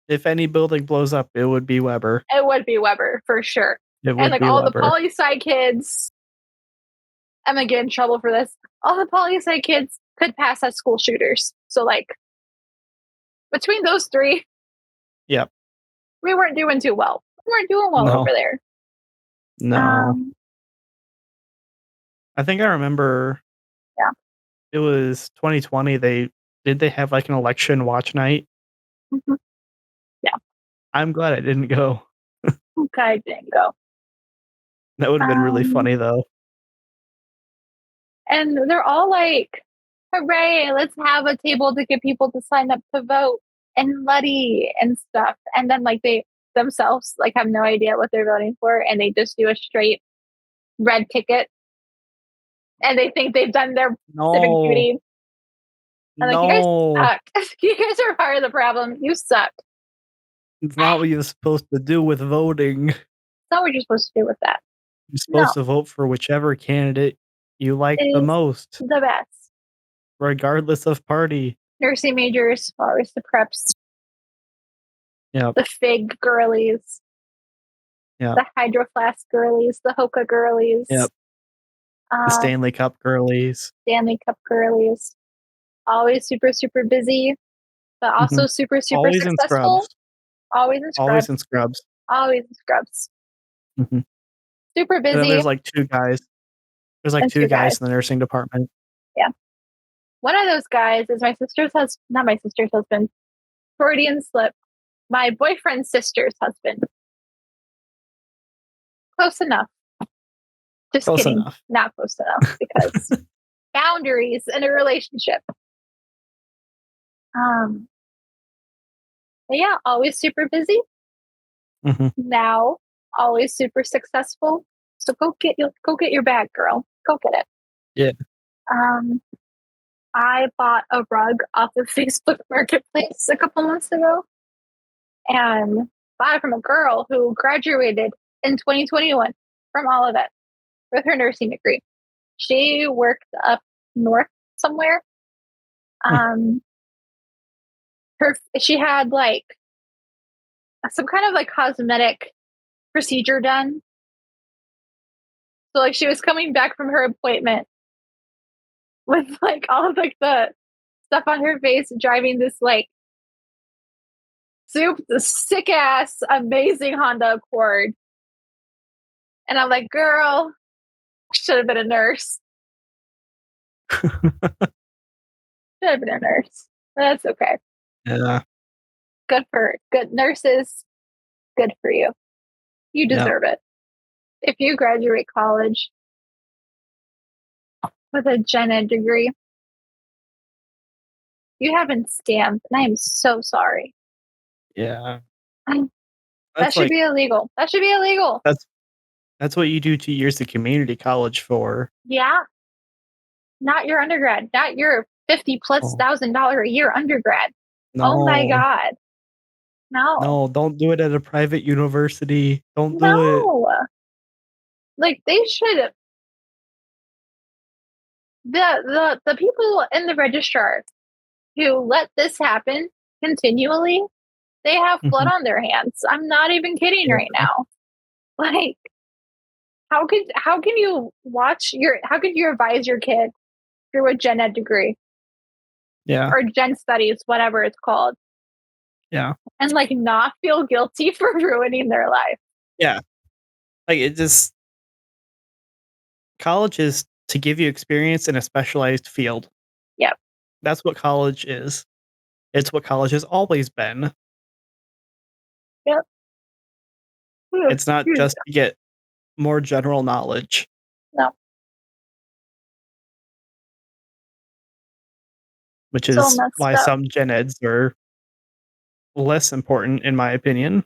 If any building blows up, it would be Weber. It would be Weber for sure. It And would like be all the Weber. poli sci kids, I'm gonna get in trouble for this. All the poli sci kids could pass as school shooters. So like between those three, Yep. we weren't doing too well. We weren't doing well over No. there. No. Um, I think I remember yeah. it was 2020, they have, like, an election watch night? Mhm. Yeah. I'm glad I didn't go. Okay, I didn't go. That would've been really Um, funny, though. and they're all like, hooray, let's have a table to get people to sign up to vote and Luddy and stuff. And then like they themselves like have no idea what they're voting for and they just do a straight red ticket and they think they've done their civic No. duty. I'm like, you guys No. suck. You guys are part of the problem. You suck. It's not what you're supposed to do with voting. That's not what you're supposed to do with that. You're No, supposed to vote for whichever candidate you like it the is most, the best. regardless of party. Nursing majors, always the preps, Yep. the fig girlies, Yep. the hydro flask girlies, the hoka girlies, Yep. The Stanley Cup girlies. Stanley Cup girlies. Always super, super busy, but also Mhm. super, super Always in successful. scrubs. Always in Always scrubs. in scrubs. Always in scrubs. Mhm. Super And then busy there's, like, 2 guys. There's, like, and 2 two guys guys. in the nursing department. Yeah. One of those guys is my sister's husband, not my sister's husband, Freudian slip, my boyfriend's sister's husband. Close enough. Just Close kidding. enough. Not close enough because boundaries in a relationship. Um, but yeah, always super busy. Mhm. Now, always super successful. So go get your bag, girl. Go get it. Yeah. Um, I bought a rug off of Facebook Marketplace a couple months ago and bought it from a girl who graduated in 2021 from Olivet with her nursing degree. She worked up north somewhere. Mm. Um, she had like some kind of like cosmetic procedure done. So like she was coming back from her appointment with like all of like the stuff on her face, driving this like sick ass amazing Honda Accord. And I'm like, girl, should have been a nurse. Should have been a nurse. But that's okay. Yeah. Good nurses. Good for you. You Yeah. deserve it. If you graduate college with a gen ed degree, you haven't stamped, and I am so sorry. Yeah. That That's should like be illegal. That should be illegal. that's what you do 2 years of community college for. Yeah. Not your undergrad, not your 50 plus Oh, $1,000 a year undergrad. Oh my no. God. No. No, don't do it at a private university. Don't do it. No. Like they should the people in the registrar who let this happen continually, they have blood Mhm. on their hands. I'm not even kidding right Yeah. now. Like how can you how could you advise your kid through a gen ed degree Yeah. or gen studies, whatever it's called, Yeah. and like not feel guilty for ruining their life? Yeah. Like, it just college is to give you experience in a specialized field. Yep. That's what college is. It's what college has always been. Yep. It's not just to get more general knowledge, No. which So is messed why up. some gen eds are less important in my opinion.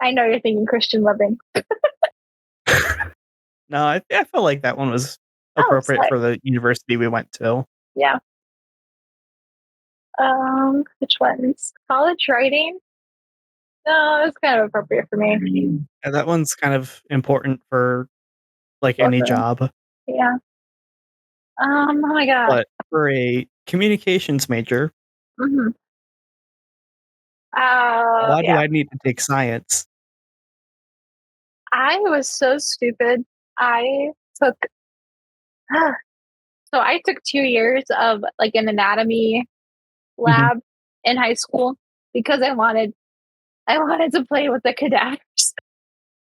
I know you're thinking Christian living. No, I feel like that one was Oh, appropriate like for the university we went to. yeah. Which ones? College writing? No, it's kind of appropriate for me. And that one's kind of important for, like, Both any of them. job. Yeah. Oh my God. But for a communications major, Hmm. why do Yeah. I need to take science? I was so stupid. I took so I took 2 years of like an anatomy Mhm. lab in high school because I wanted to play with the cadavers.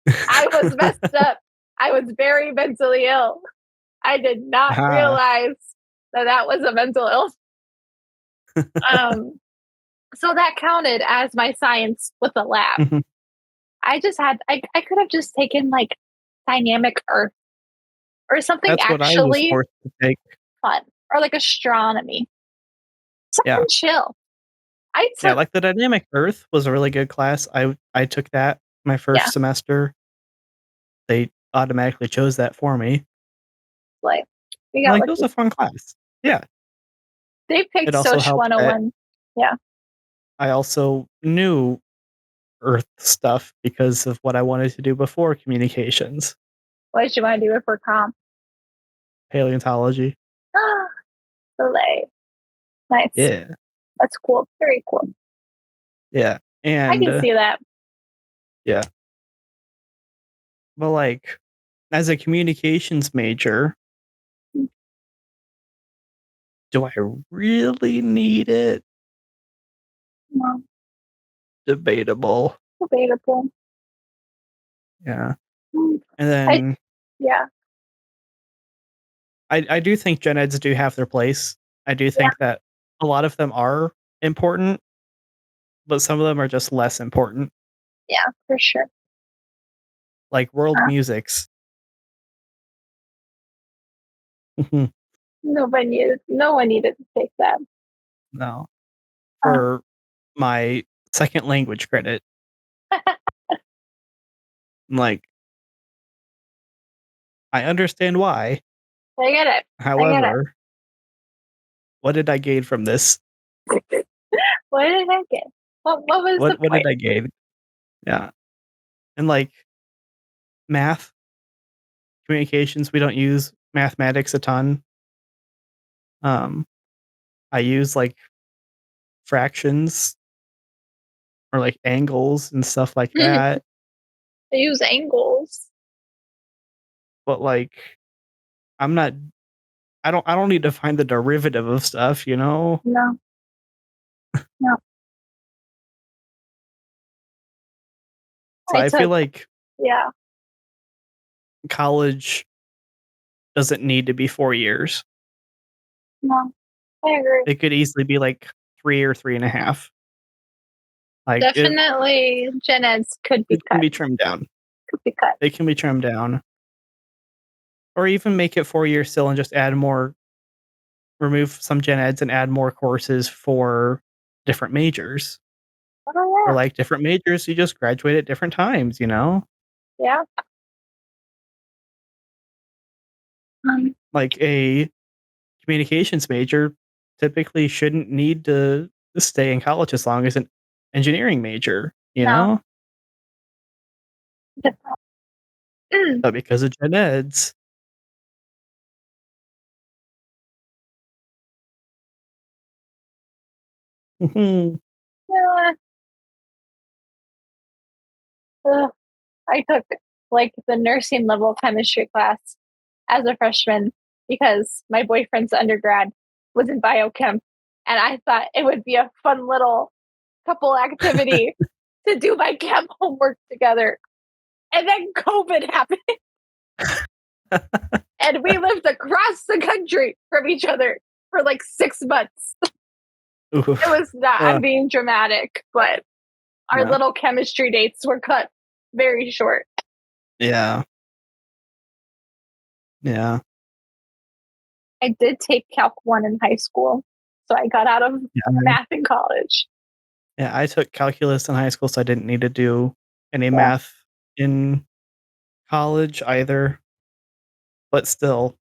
I was messed up. I was very mentally ill. I did not Ah. realize that that was a mental illness. Um, so that counted as my science with the lab. Mhm. I could have just taken like dynamic earth or something That's what I was actually forced to take. fun or like astronomy, something Yeah. chill. I Yeah, took, like, the dynamic earth was a really good class. I took that my yeah, first semester. They automatically chose that for me. like, we got Like, it was lucky. a fun class. Yeah. They picked It also Soch helped that 101. Yeah. I also knew earth stuff because of what I wanted to do before communications, What did you want to do it for comp? paleontology. Ah, delay. Nice. Yeah. That's cool. Very cool. Yeah. I And, can see that. yeah. But, like, as a communications major, do I really need it? Well, Debatable. debatable. Yeah. Mm, And I, then yeah. I do think gen eds do have their place. I do Yeah. think that a lot of them are important, but some of them are just less important, Yeah, for sure. like world Uh, musics. Mhm. no one needed to take that. No. Uh, For my second language credit, like, I understand why. I get it. I get However, what did I gain from this? it. What did I get? What was the What did point? I gain? Yeah. And, like, math, communications, we don't use mathematics a ton. Um, I use, like, fractions or like angles and stuff like that. They use angles. But like, I'm not. I don't need to find the derivative of stuff. You know. No, no. So I I feel took, like yeah, college doesn't need to be 4 years. no, I agree. It could easily be like 3 or 3.5. Like Definitely, gen eds it can be trimmed down. could be cut. It can be trimmed down, or even make it 4 years still and just add more. Remove some gen eds and add more courses for different majors, or Oh like different majors. You just graduate at different times. You know, yeah, yeah. like a communications major typically shouldn't need to stay in college as long as an engineering major. You No. know, Mm. but because of gen eds. Mhm. Yeah. Ugh. I took like the nursing level chemistry class as a freshman because my boyfriend's undergrad was in biochem, and I thought it would be a fun little couple activity to do my chem homework together. And then COVID happened, and we lived across the country from each other for like 6 months. It Oof. was not, I'm being dramatic, but our Yeah. little chemistry dates were cut very short. Yeah. Yeah. I did take Calc 1 in high school, so I got out of Yeah. math in college. Yeah, I took calculus in high school, so I didn't need to do any Yeah. math in college either, but still,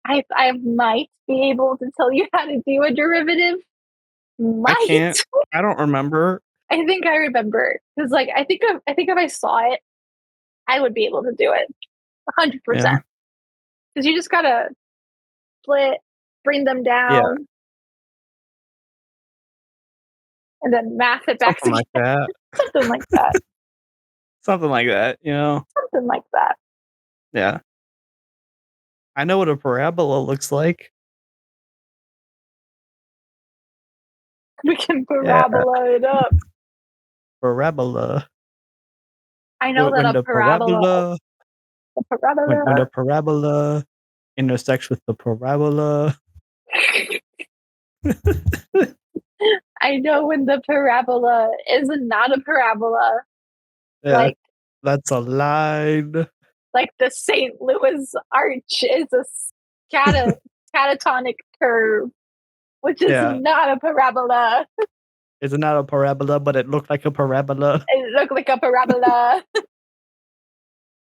I might be able to tell you how to do a derivative. I Might. can't I don't remember. I think I remember because, like, I think if I saw it, I would be able to do it 100%. Yeah. Because you just gotta split, bring them Yeah, down, and then math it back something together. like that. Something like that. Something like that, you know? Something like that. Yeah. I know what a parabola looks like. We can Yeah, parabola it up. parabola. I know When that when a the parabola, parabola a when the parabola. parabola intersects with the parabola. I know when the parabola is not a parabola, Yeah, like that's a line. the St. Louis Arch is a catatonic curve, which is Yeah. not a parabola. It's not a parabola, but it looked like a parabola. It looked like a parabola,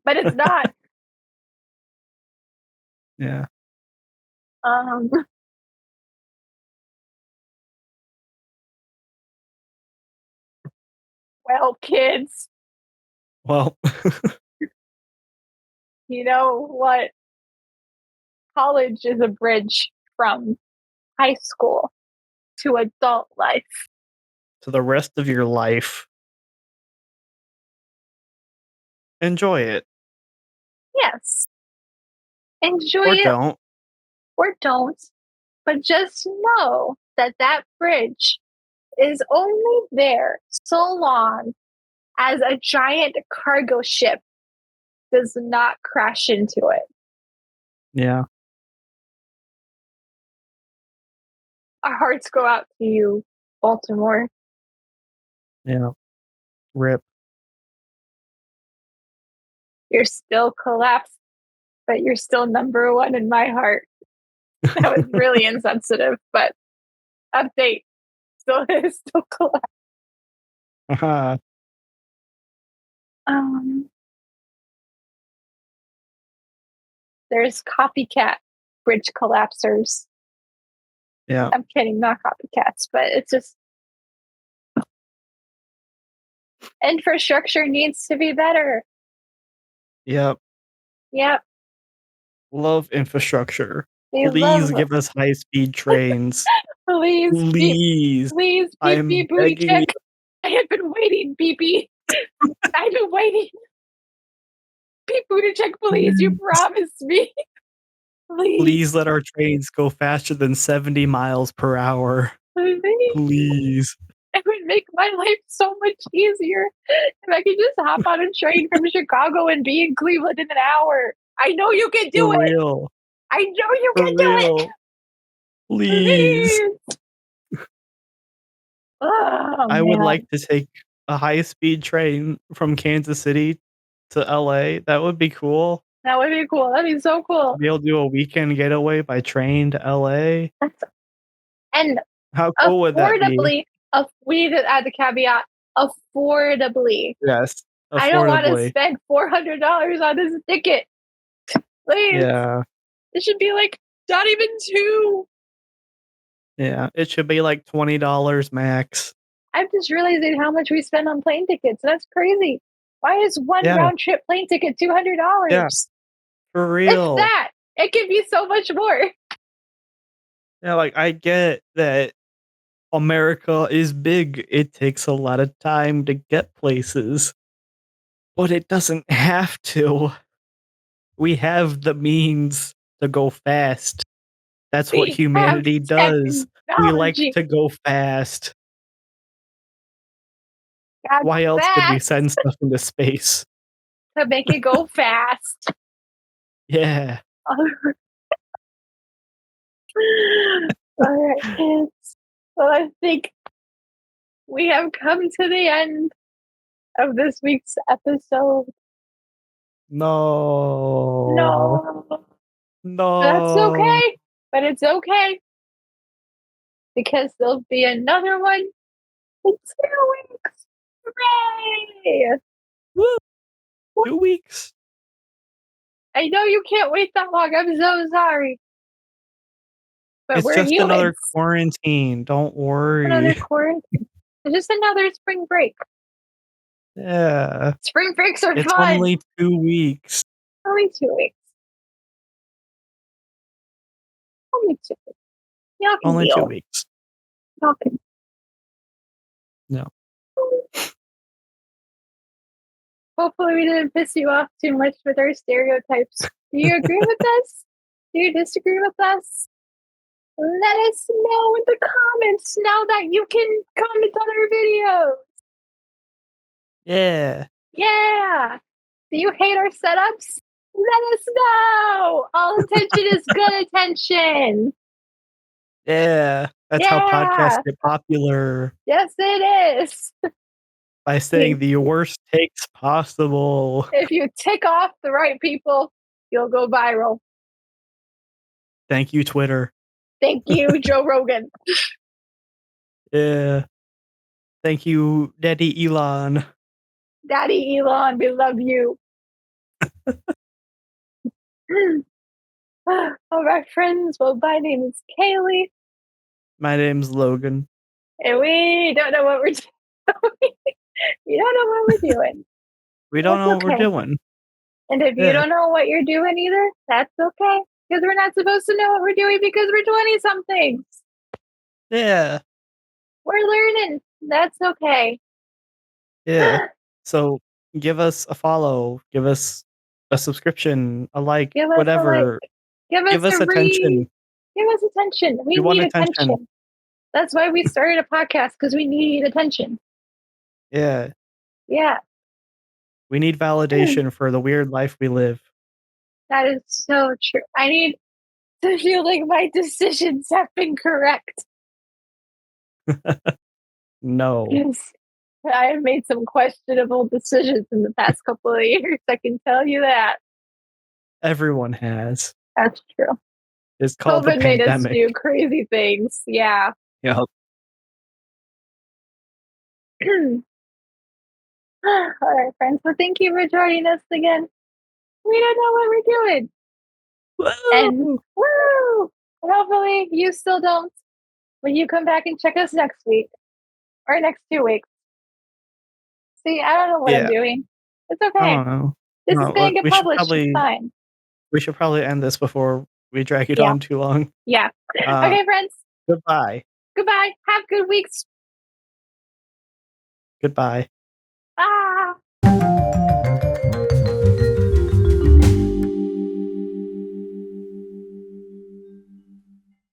but it's not. Yeah. Um, well, kids, Well, you know what? College is a bridge from high school to adult life. to the rest of your life, enjoy it Yes, enjoy or it don't. or don't, but just know that that bridge is only there so long as a giant cargo ship does not crash into it. Yeah. Our hearts go out to you, Baltimore. Yeah. Rip. You're still collapsed, but you're still number one in my heart. That was really insensitive, but update still is still collapsed. Haha. Um, there's copycat bridge collapsers. Yeah. I'm kidding, not copycats, but it's just infrastructure needs to be better. Yep. Yep, Love infrastructure. we Please love. give us high-speed trains. Please, beep, Please. please, I beep, am beep, booty begging you. check. I have been waiting, beepy. I've been waiting. Beep Buttigieg, please, you promised me. Please. Please let our trains go faster than 70 miles per hour. Please. Please. It would make my life so much easier if I could just hop on a train from Chicago and be in Cleveland in an hour. I know you can do For it. real. I know you For can do it. real. Please. Oh, I would man. like to take a high-speed train from Kansas City to LA. That would be cool. That would be cool. That'd be so cool. To be able to do a weekend getaway by train to LA. And How cool would that be? affordably, we need to add the caveat, affordably. Yes, I don't want to affordably. spend $400 on this ticket. Please. Yeah. It should be like not even 2. Yeah, it should be like $20 max. I'm just realizing how much we spend on plane tickets. That's crazy. Why is one Yeah, round trip plane ticket $200? yeah, for It's real. that. It could be so much more. Yeah, like, I get that America is big. It takes a lot of time to get places, but it doesn't have to. We have the means to go fast. That's what We have humanity does. We like technology. to go fast. Got Why else did we fast send stuff into space? to make it go fast. Yeah. All right, kids. Well, I think we have come to the end of this week's episode. No. No, that's No. okay, but it's okay because there'll be another one in 2 weeks. Hooray! Woo! 2 weeks. I know you can't wait that long. I'm so sorry. But It's we're just another humans. quarantine. Don't Another worry. quarantine. It's just another spring break. Yeah. Spring breaks are It's fun. only 2 weeks. Only 2 weeks. Only 2 weeks. Y'all can Only 2 deal. weeks. Y'all can. No. Hopefully, we didn't piss you off too much with our stereotypes. Do you agree with us? Do you disagree with us? Let us know in the comments now that you can comment on our videos. Yeah. Yeah. Do you hate our setups? Let us know. All attention is good attention. Yeah. That's how podcasts Yeah. get popular. Yes, it is. By saying the worst takes possible. If you tick off the right people, you'll go viral. Thank you, Twitter. Thank you, Joe Rogan. Yeah. Thank you, Daddy Elon. Daddy Elon, we love you. All right, friends. Well, my name is Kaylee. My name's Logan. And we don't know what we're doing. We don't know what we're doing. We don't know That's what we're okay. doing. And if you Yeah. don't know what you're doing either, that's okay. Because we're not supposed to know what we're doing because we're 20 somethings. Yeah. We're learning. That's okay. Yeah. So give us a follow. Give us a subscription, a like, Give us a like. whatever. Give us Give us a read. attention. Give us attention. We We want need attention. attention. That's why we started a podcast, because we need attention. Yeah. Yeah. We need validation for the weird life we live. That is so true. I need to feel like my decisions have been correct. No. Because I have made some questionable decisions in the past couple of years. I can tell you that. Everyone has. That's true. It's called the COVID made us pandemic. do crazy things. Yeah. Yeah. All right, friends. Well, thank you for joining us again. We don't know what we're doing. And woo! Hopefully you still don't when you come back and check us next week or next 2 weeks. See, I don't know what I'm doing. It's I okay. don't know. This No, is going to we get should published. It's fine. we should probably end this before we drag it Yeah. on too long. Yeah. Okay, friends. Goodbye. Goodbye. Have good weeks. Goodbye.